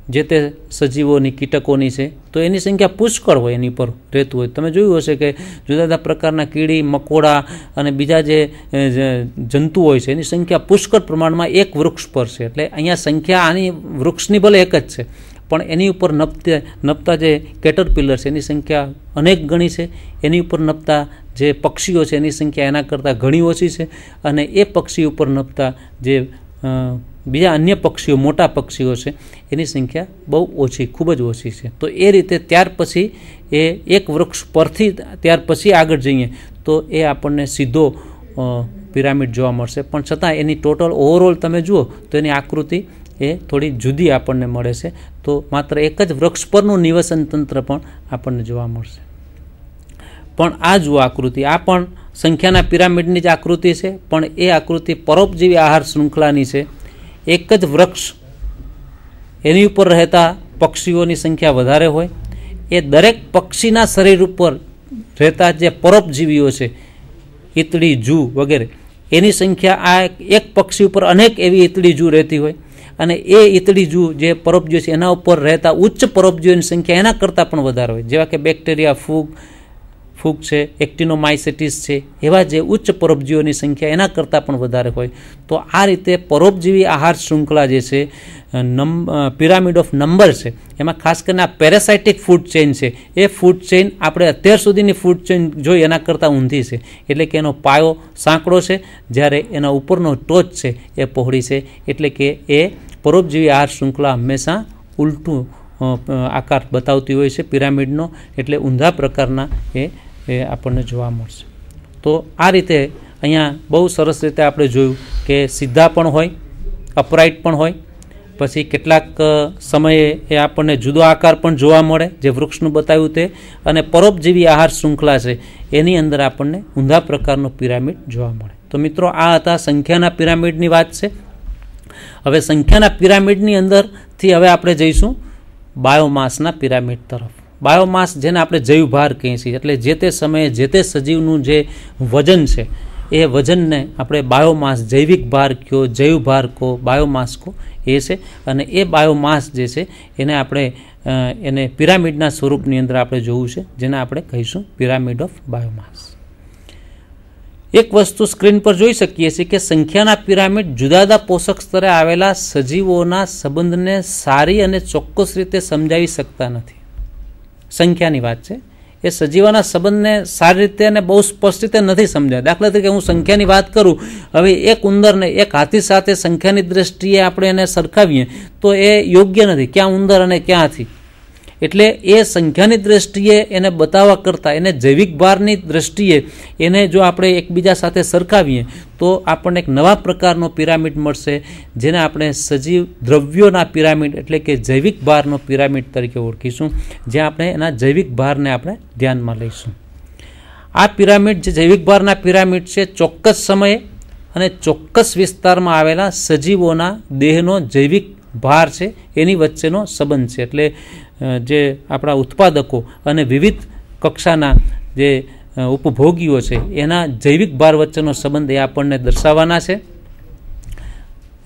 જે તે સજીવોની, કીટકોની છે, તો એની સંખ્યા પુષ્કળ હોય, એની પર રહેતું હોય. તમે જોયું હશે કે જુદા જુદા પ્રકારના કીડી, મકોડા અને બીજા જે જંતુ હોય છે એની સંખ્યા પુષ્કળ પ્રમાણમાં એક વૃક્ષ પર છે. એટલે અહીંયા સંખ્યા આની વૃક્ષની ભલે એક જ છે, પણ એની ઉપર નપતા જે કેટરપિલર છે એની સંખ્યા અનેક ગણી છે. એની ઉપર નપતા જે પક્ષીઓ છે એની સંખ્યા એના કરતાં ઘણી ઓછી છે. અને એ પક્ષી ઉપર નપતા જે બીજા અન્ય પક્ષીઓ, મોટા પક્ષીઓ છે, એની સંખ્યા બહુ ઓછી, ખૂબ જ ઓછી છે. તો એ રીતે ત્યાર પછી એ એક વૃક્ષ પરથી ત્યાર પછી આગળ જઈએ તો એ આપણને સીધો પિરામિડ જોવા મળશે. પણ છતાં એની ટોટલ ઓવરઓલ તમે જુઓ તો એની આકૃતિ એ થોડી જુદી આપણને મળે છે. તો માત્ર એક જ વૃક્ષ પરનું નિવસન તંત્ર પણ આપણને જોવા મળશે. પણ આ જુઓ આકૃતિ, આ પણ સંખ્યાના પિરામિડની જ આકૃતિ છે, પણ એ આકૃતિ પરોપજીવી આહાર શૃંખલાની છે. એક જ વૃક્ષ, એની ઉપર રહેતા પક્ષીઓની સંખ્યા વધારે હોય. એ દરેક પક્ષીના શરીર ઉપર રહેતા જે પરોપજીવીઓ છે, ઈતળી, જૂ વગેરે, એની સંખ્યા આ એક પક્ષી ઉપર અનેક એવી ઈતળી જૂ રહેતી હોય. અને એ ઈતળી જૂ જે પરોપજીવીઓ છે એના ઉપર રહેતા ઉચ્ચ પરોપજીવીઓની સંખ્યા એના કરતાં પણ વધારે હોય, જેવા કે બેક્ટેરિયા, ફૂગ છે, એક્ટિનોમાઇસેટિસ છે, એવા જે ઉચ્ચ પરોપજીવીઓની સંખ્યા એના કરતાં પણ વધારે હોય. તો આ રીતે પરોપજીવી આહાર શૃંખલા જે છે, પિરામિડ ઓફ નંબર છે, એમાં ખાસ કરીને આ પેરાસાઇટિક ફૂડ ચેઇન છે, એ ફૂડ ચેઇન આપણે અત્યાર સુધીની ફૂડ ચેઇન જોઈ એના કરતાં ઊંધી છે. એટલે કે એનો પાયો સાંકડો છે, જ્યારે એના ઉપરનો ટોચ છે એ પહોળી છે. એટલે કે એ પરોપજીવી આહાર શૃંખલા હંમેશા ઉલટું આકાર બતાવતી હોય છે પિરામિડનો. એટલે ઊંધા પ્રકારના એ આપણને જોવા મળશે. તો આ રીતે અહીંયા બહુ સરસ રીતે આપણે જોયું કે સીધા પણ હોય, અપરાઇટ પણ હોય, પછી કેટલાક સમયે એ આપણને જુદો આકાર પણ જોવા મળે, જે વૃક્ષનું બતાવ્યું તે, અને પરોપજીવી આહાર શૃંખલા છે એની અંદર આપણને ઊંધા પ્રકારનો પિરામિડ જોવા મળે. તો મિત્રો, આ હતા સંખ્યાના પિરામિડની વાત છે. હવે સંખ્યાના પિરામિડની અંદરથી હવે આપણે જઈશું બાયોમાસના પિરામિડ તરફ. બાયોમાસ જેને આપણે જૈવભાર કહીએ છીએ, એટલે જે તે સમયે જે તે સજીવનું જે વજન છે, એ વજનને આપણે બાયોમાસ, જૈવિક ભાર કહો, જૈવ ભાર કહો, બાયોમાસ કહો, એ છે. અને એ બાયોમાસ જે છે એને પિરામિડના સ્વરૂપની અંદર આપણે જોવું છે, જેને આપણે કહીશું પિરામિડ ઓફ બાયોમાસ. એક વસ્તુ સ્ક્રીન પર જોઈ શકીએ છીએ કે સંખ્યાના પિરામિડ જુદા જુદા પોષક સ્તરે આવેલા સજીવોના સંબંધને સારી અને ચોક્કસ રીતે સમજાવી શકતા નથી. સંખ્યાની વાત છે, એ સજીવોના સંબંધને સારી રીતે અને બહુ સ્પષ્ટ રીતે નથી સમજાય. દાખલા તરીકે હું સંખ્યાની વાત કરું, હવે એક ઉંદરને એક હાથી સાથે સંખ્યાની દ્રષ્ટિએ આપણે એને સરખાવીએ તો એ યોગ્ય નથી, ક્યાં ઉંદર અને ક્યાં હાથી. એટલે એ સંખ્યાની દ્રષ્ટિએ એને બતાવવા કરતાં એને જૈવિક ભારની દ્રષ્ટિએ એને જો આપણે એકબીજા સાથે સરખાવીએ તો આપણને એક નવા પ્રકારનો પિરામિડ મળશે, જેને આપણે સજીવ દ્રવ્યોના પિરામિડ એટલે કે જૈવિક ભારનો પિરામિડ તરીકે ઓળખીશું, જ્યાં આપણે એના જૈવિક ભારને આપણે ધ્યાનમાં લઈશું. આ પિરામિડ જે જૈવિક ભારના પિરામિડ છે, ચોક્કસ સમયે અને ચોક્કસ વિસ્તારમાં આવેલા સજીવોના દેહનો જૈવિક ભાર છે એની વચ્ચેનો સંબંધ છે. એટલે જે આપણા ઉત્પાદકો અને વિવિધ કક્ષાના જે ઉપભોગીઓ છે એના જૈવિક ભાર વચ્ચેનો સંબંધ એ આપણને દર્શાવવાના છે.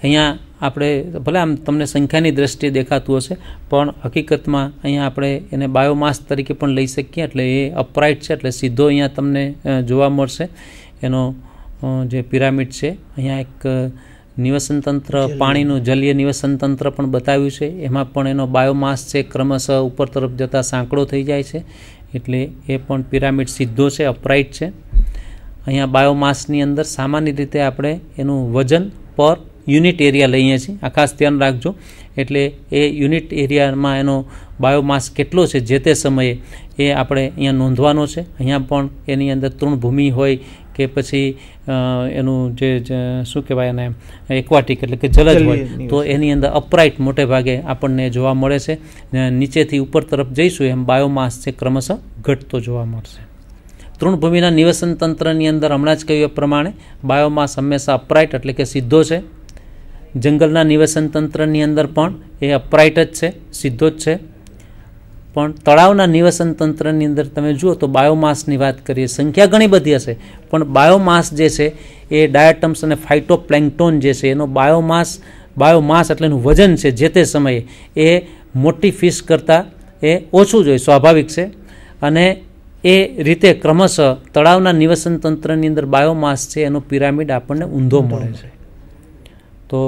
અહીંયા આપણે ભલે આમ તમને સંખ્યાની દ્રષ્ટિએ દેખાતું હશે, પણ હકીકતમાં અહીંયા આપણે એને બાયોમાસ તરીકે પણ લઈ શકીએ. એટલે એ અપરાઇટ છે, એટલે સીધો અહીંયા તમને જોવા મળશે એનો જે પિરામિડ છે. અહીંયા એક નિવસન તંત્ર, પાણીનું જલીય નિવસન તંત્ર પણ બતાવ્યું છે. એમાં પણ એનો બાયોમાસ છે ક્રમશઃ ઉપર તરફ જતાં સાંકડો થઈ જાય છે, એટલે એ પણ પિરામિડ સીધો છે, અપરાઇટ છે. અહીંયા બાયોમાસની અંદર સામાન્ય રીતે આપણે એનું વજન પર યુનિટ એરિયા લઈએ છીએ, આ ખાસ ધ્યાન રાખજો. એટલે એ યુનિટ એરિયામાં એનો બાયોમાસ કેટલો છે જે તે સમયે એ આપણે અહીંયા નોંધવાનો છે. અહીંયા પણ એની અંદર તૃણભૂમિ હોય કે પછી એનું જે શું કહેવાય એને એક્વાટિક એટલે કે જલજ હોય તો એની અંદર અપરાઇટ મોટે ભાગે આપણને જોવા મળે છે. નીચેથી ઉપર તરફ જઈશું એમ બાયોમાસ છે ક્રમશઃ ઘટતો જોવા મળશે. તૃણભૂમિના નિવસન તંત્રની અંદર હમણાં જ કહ્યું એ પ્રમાણે બાયોમાસ હંમેશા અપરાઇટ એટલે કે સીધો છે. જંગલના નિવસન તંત્રની અંદર પણ એ અપરાઇટ જ છે, સીધો જ છે. પણ તળાવના નિવસન તંત્રની અંદર તમે જુઓ તો બાયોમાસની વાત કરીએ, સંખ્યા ઘણી બધી હશે, પણ બાયોમાસ જે છે એ ડાયટમ્સ અને ફાઇટોપ્લેન્ક્ટોન જે છે એનો બાયોમાસ એટલે એનું વજન છે જે તે સમયે એ મોટી ફિશ કરતાં એ ઓછું જ હોય, સ્વાભાવિક છે. અને એ રીતે ક્રમશઃ તળાવના નિવસન તંત્રની અંદર બાયોમાસ છે એનો પિરામિડ આપણને ઊંધો મળે છે. તો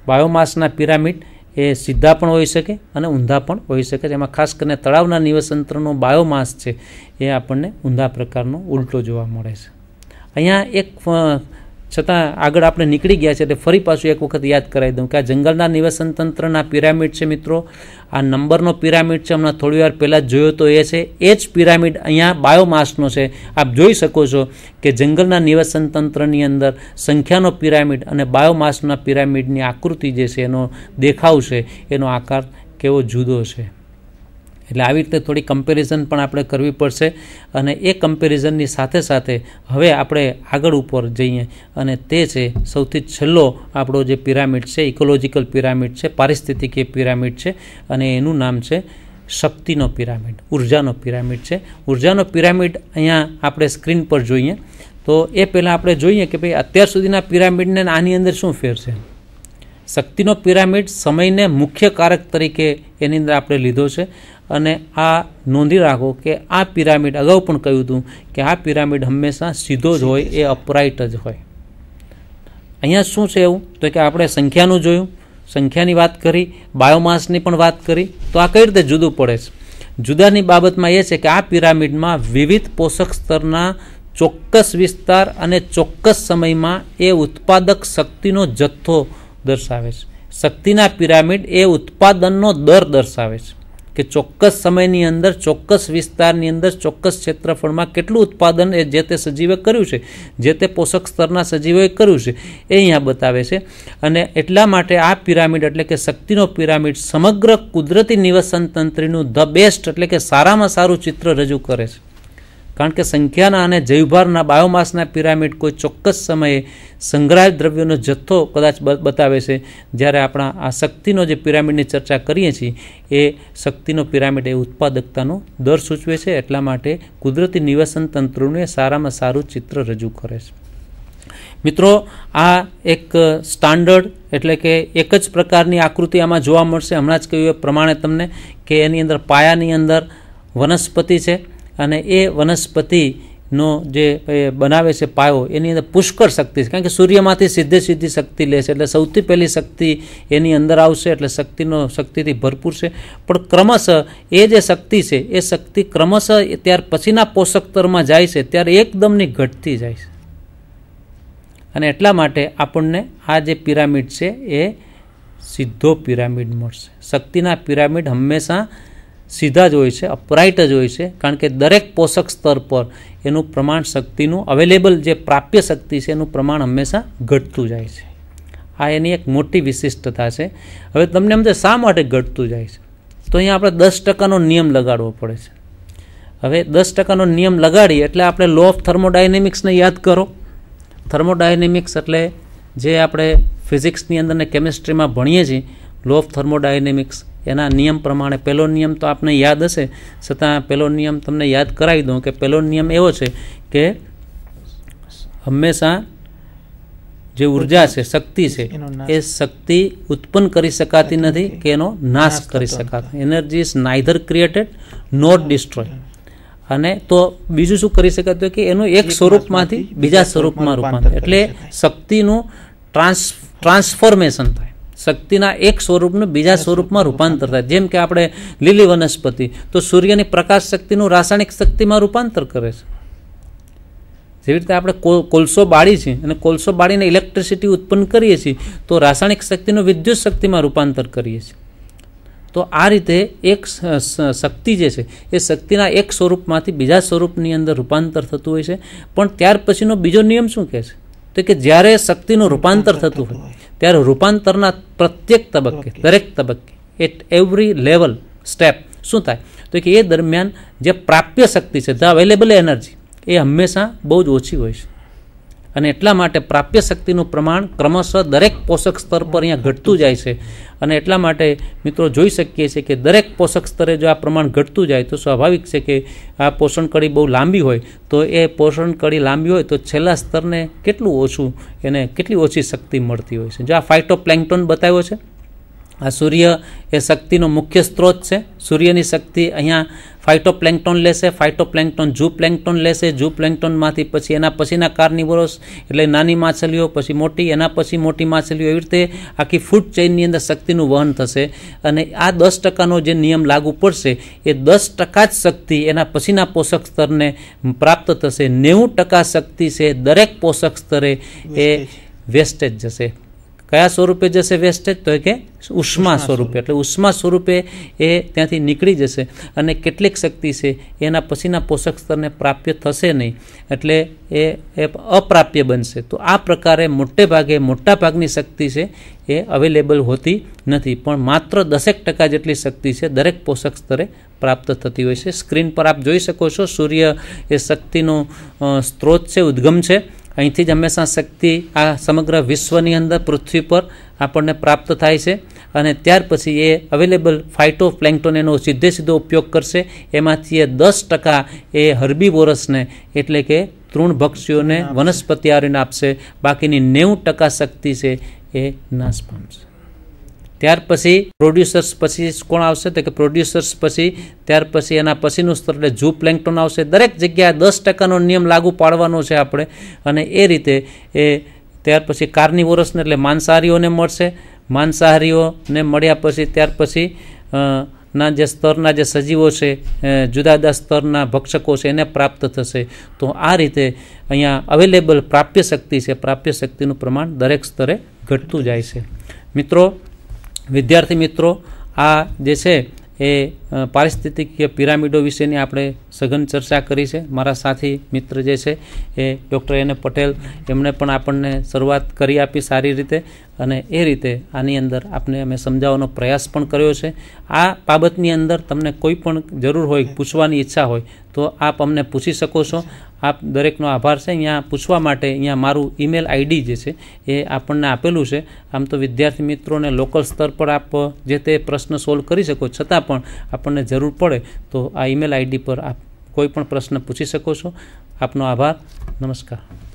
બાયોમાસના પિરામિડ એ સીધા પણ હોઈ શકે અને ઊંધા પણ હોઈ શકે. એમાં ખાસ કરીને તળાવના નિવસનતંત્રનો બાયોમાસ છે એ આપણને ઊંધા પ્રકારનો ઉલટો જોવા મળે છે. અહીંયા એક છતાં આગળ આપણે નીકળી ગયા છે એટલે ફરી પાછું એક વખત યાદ કરાવી દઉં કે આ જંગલના નિવસન તંત્રના પિરામિડ છે મિત્રો. આ નંબરનો પિરામિડ છે, હમણાં થોડી વાર પહેલાં જ જોયો તો એ છે. એ જ પિરામિડ અહીંયા બાયોમાસનો છે. આપ જોઈ શકો છો કે જંગલના નિવસન તંત્રની અંદર સંખ્યાનો પિરામિડ અને બાયોમાસના પિરામિડની આકૃતિ જે છે એનો દેખાવ છે, એનો આકાર કેવો જુદો છે. એટલે આવી રીતે થોડી કમ્પેરિઝન પણ આપણે કરવી પડશે. અને એ કમ્પેરિઝનની સાથે સાથે હવે આપણે આગળ ઉપર જઈએ અને તે છે સૌથી છેલ્લો આપણો જે પિરામિડ છે, ઇકોલોજીકલ પિરામિડ છે, પારિસ્થિતિકીય પિરામિડ છે, અને એનું નામ છે શક્તિનો પિરામિડ, ઉર્જાનો પિરામિડ છે. ઉર્જાનો પિરામિડ અહીંયા આપણે સ્ક્રીન પર જોઈએ તો એ પહેલાં આપણે જોઈએ કે ભાઈ અત્યાર સુધીના પિરામિડને આની અંદર શું ફેર છે. શક્તિનો પિરામિડ સમયને મુખ્ય કારક તરીકે એની અંદર આપણે લીધો છે. અને આ નોંધી રાખો કે આ પિરામિડ, અગાઉ પણ કહ્યું હતું કે આ પિરામિડ હંમેશા સીધો જ હોય, એ અપરાઇટ જ હોય. અહીંયા શું છે એવું તો કે આપણે સંખ્યાનું જોયું, સંખ્યાની વાત કરી, બાયોમાસની પણ વાત કરી. તો આ કઈ રીતે જુદું પડે છે? જુદાની બાબતમાં એ છે કે આ પિરામિડમાં વિવિધ પોષક સ્તરના ચોક્કસ વિસ્તાર અને ચોક્કસ સમયમાં એ ઉત્પાદક શક્તિનો જથ્થો દર્શાવે છે. શક્તિના પિરામિડ એ ઉત્પાદનનો દર દર્શાવે છે કે ચોક્કસ સમયની અંદર, ચોક્કસ વિસ્તારની અંદર, ચોક્કસ ક્ષેત્રફળમાં કેટલું ઉત્પાદન એ જે તે સજીવે કર્યું છે, જે તે પોષક સ્તરના સજીવોએ કર્યું છે, એ અહીંયા બતાવે છે. અને એટલા માટે આ પિરામિડ એટલે કે શક્તિનો પિરામિડ સમગ્ર કુદરતી નિવસન તંત્રનું ધ બેસ્ટ એટલે કે સારામાં સારું ચિત્ર રજૂ કરે છે. કારણ કે સંખ્યાના અને જૈવભારના બાયોમાસના પિરામિડ કોઈ ચોક્કસ સમયે સંગ્રહિત દ્રવ્યોનો જથ્થો કદાચ બતાવે છે, જ્યારે આપણા આ શક્તિનો જે પિરામિડની ચર્ચા કરીએ છીએ એ શક્તિનો પિરામિડ એ ઉત્પાદકતાનો દર સૂચવે છે. એટલા માટે કુદરતી નિવસન તંત્રનું એ સારામાં સારું ચિત્ર રજૂ કરે છે. મિત્રો આ એક સ્ટાન્ડર્ડ એટલે કે એક જ પ્રકારની આકૃતિ આમાં જોવા મળશે. હમણાં જ કહ્યું એ પ્રમાણે તમને કે એની અંદર પાયાની અંદર વનસ્પતિ છે અને એ વનસ્પતિનો જે બનાવે છે પાયો એની અંદર પુષ્કળ શક્તિ છે, કારણ કે સૂર્યમાંથી સીધી શક્તિ લે છે, એટલે સૌથી પહેલી શક્તિ એની અંદર આવશે, એટલે શક્તિથી ભરપૂર છે. પણ ક્રમશઃ એ જે શક્તિ છે એ શક્તિ ક્રમશઃ ત્યાર પછીના પોષક સ્તરમાં જાય છે ત્યારે એકદમની ઘટતી જાય છે. અને એટલા માટે આપણને આ જે પિરામિડ છે એ સીધો પિરામિડ મળશે. શક્તિના પિરામિડ હંમેશા સીધા જ હોય છે, અપરાઇટ જ હોય છે, કારણ કે દરેક પોષક સ્તર પર એનું પ્રમાણ શક્તિનું અવેલેબલ જે પ્રાપ્ય શક્તિ છે એનું પ્રમાણ હંમેશા ઘટતું જાય છે. આ એની એક મોટી વિશિષ્ટતા છે. હવે તમને સમજે શા માટે ઘટતું જાય છે, તો અહીંયા આપણે 10%નો નિયમ લગાડવો પડે છે. હવે 10%નો નિયમ લગાડીએ એટલે આપણે લો ઓફ થર્મોડાયનેમિક્સને યાદ કરો. થર્મોડાયનેમિક્સ એટલે જે આપણે ફિઝિક્સની અંદર ને કેમિસ્ટ્રીમાં ભણીએ છીએ, લો ઓફ થર્મોડાયનેમિક્સ એના નિયમ પ્રમાણે પહેલો નિયમ તો આપને યાદ હશે, છતાં પહેલો નિયમ તમને યાદ કરાવી દઉં કે પહેલો નિયમ એવો છે કે હંમેશા જે ઉર્જા છે, શક્તિ છે, એ શક્તિ ઉત્પન્ન કરી શકાતી નથી કે એનો નાશ કરી શકાતો. Energy is neither created nor destroy. અને તો બીજું શું કરી શકાતું કે એનું એક સ્વરૂપમાંથી બીજા સ્વરૂપમાં રૂપાંતર, એટલે શક્તિનું ટ્રાન્સફોર્મેશન થાય. શક્તિના એક સ્વરૂપનું બીજા સ્વરૂપમાં રૂપાંતર થાય. જેમ કે આપણે લીલી વનસ્પતિ તો સૂર્યની પ્રકાશ શક્તિનું રાસાયણિક શક્તિમાં રૂપાંતર કરે છે. જેવી રીતે આપણે કોલસો બાળી છીએ અને કોલસો બાળીને ઇલેક્ટ્રિસિટી ઉત્પન્ન કરીએ છીએ તો રાસાયણિક શક્તિનું વિદ્યુત શક્તિમાં રૂપાંતર કરીએ છીએ. તો આ રીતે એક શક્તિ જે છે એ શક્તિના એક સ્વરૂપમાંથી બીજા સ્વરૂપની અંદર રૂપાંતર થતું હોય છે. પણ ત્યાર પછીનો બીજો નિયમ શું કહે છે, તો કે જ્યારે શક્તિનું રૂપાંતર થતું હોય ત્યારે રૂપાંતરના પ્રત્યેક તબક્કે, દરેક તબક્કે, એટ એવરી લેવલ સ્ટેપ શું થાય, તો કે એ દરમિયાન જે પ્રાપ્ય શક્તિ છે, ધ અવેલેબલ એનર્જી, એ હંમેશા બહુ જ ઓછી હોય છે. અને એટલા માટે પ્રાપ્ય શક્તિનું પ્રમાણ ક્રમશઃ દરેક પોષક સ્તર પર અહીંયા ઘટતું જાય છે. અને એટલા માટે મિત્રો જોઈ શકીએ છીએ કે દરેક પોષક સ્તરે જો આ પ્રમાણ ઘટતું જાય તો સ્વાભાવિક છે કે આ પોષણ કડી બહુ લાંબી હોય તો એ પોષણ કડી લાંબી હોય તો છેલ્લા સ્તરને કેટલું ઓછું, એને કેટલી ઓછી શક્તિ મળતી હોય છે. જો આ ફાઇટોપ્લેન્ક્ટોન બતાવ્યો છે, આ સૂર્ય એ શક્તિનો મુખ્ય સ્ત્રોત છે. સૂર્યની શક્તિ અહીંયા ફાઇટોપ્લેન્ક્ટોન લેશે, ફાઇટોપ્લેન્ક્ટોન ઝૂ પ્લેન્ક્ટોન લેશે, ઝૂ પ્લેન્ક્ટોનમાંથી પછી એના પછીના કાર્નિવોરસ એટલે નાની માછલીઓ, પછી મોટી, એના પછી મોટી માછલીઓ, એવી રીતે આખી ફૂડ ચેઇનની અંદર શક્તિનું વહન થશે. અને આ 10%નો જે નિયમ લાગુ પડશે એ 10% જ શક્તિ એના પછીના પોષક સ્તરને પ્રાપ્ત થશે. 90% શક્તિ છે દરેક પોષક સ્તરે એ વેસ્ટેજ જશે. કયા સ્વરૂપે જશે વેસ્ટેજ, તો કે ઉષ્મા સ્વરૂપે, એટલે ઉષ્મા સ્વરૂપે એ ત્યાંથી નીકળી જશે. અને કેટલીક શક્તિ છે એના પછીના પોષક સ્તરને પ્રાપ્ય થશે નહીં, એટલે એ અપ્રાપ્ય બનશે. તો આ પ્રકારે મોટા ભાગની શક્તિ છે એ અવેલેબલ હોતી નથી, પણ માત્ર 10% જેટલી શક્તિ છે દરેક પોષક સ્તરે પ્રાપ્ત થતી હોય છે. સ્ક્રીન પર આપ જોઈ શકો છો, સૂર્ય એ શક્તિનો સ્ત્રોત છે, ઉદ્ગમ છે. અહીંથી જ હંમેશા શક્તિ આ સમગ્ર વિશ્વની અંદર પૃથ્વી પર આપણને પ્રાપ્ત થાય છે. અને ત્યાર પછી એ અવેલેબલ ફાઇટોપ્લેન્ક્ટોન એનો સીધો ઉપયોગ કરશે. એમાંથી એ 10% એ હર્બીવોરસને એટલે કે તૃણભક્ષીઓને, વનસ્પતિ આહારીને આપશે. બાકીની 90% શક્તિ છે એ નાશ પામશે. ત્યાર પછી પ્રોડ્યુસર્સ પછી કોણ આવશે, તો કે પ્રોડ્યુસર્સ પછી ત્યાર પછી એના પછીનું સ્તર એટલે ઝૂ પ્લેન્ક્ટોન આવશે. દરેક જગ્યાએ 10%નો નિયમ લાગુ પાડવાનો છે આપણે. અને એ રીતે એ ત્યાર પછી કાર્નિવોરસને એટલે માંસાહારીઓને મળશે. માંસાહારીઓને મળ્યા પછી ત્યાર પછી ના જે સ્તરના જે સજીવો છે, જુદા જુદા સ્તરના ભક્ષકો છે, એને પ્રાપ્ત થશે. તો આ રીતે અહીંયા અવેલેબલ પ્રાપ્ય શક્તિ છે, પ્રાપ્ય શક્તિનું પ્રમાણ દરેક સ્તરે ઘટતું જાય છે. મિત્રો, વિદ્યાર્થી મિત્રો, આ જે છે એ પારિસ્થિતિકીય પિરામિડો વિશેની આપણે સઘન ચર્ચા કરી છે. મારા સાથી મિત્ર જે છે એ ડૉક્ટર એને પટેલ, એમણે પણ આપણને શરૂઆત કરી આપી સારી રીતે. અને એ રીતે આની અંદર આપને અમે સમજાવવાનો પ્રયાસ પણ કર્યો છે. આ બાબતની અંદર તમને કોઈ પણ જરૂર હોય, પૂછવાની ઈચ્છા હોય તો આપ અમને પૂછી શકો છો. આપ દરેકનો આભાર છે. અહીંયા પૂછવા માટે અહીંયા મારું ઈમેલ આઈડી જે છે એ આપણને આપેલું છે. આમ તો વિદ્યાર્થી મિત્રોને લોકલ સ્તર પર આપ જે તે પ્રશ્ન સોલ્વ કરી શકો, છતાં પણ આપણને જરૂર પડે તો આ ઈમેલ આઈડી પર આપ કોઈ પણ પ્રશ્ન પૂછી શકો છો. આપનો આભાર. નમસ્કાર.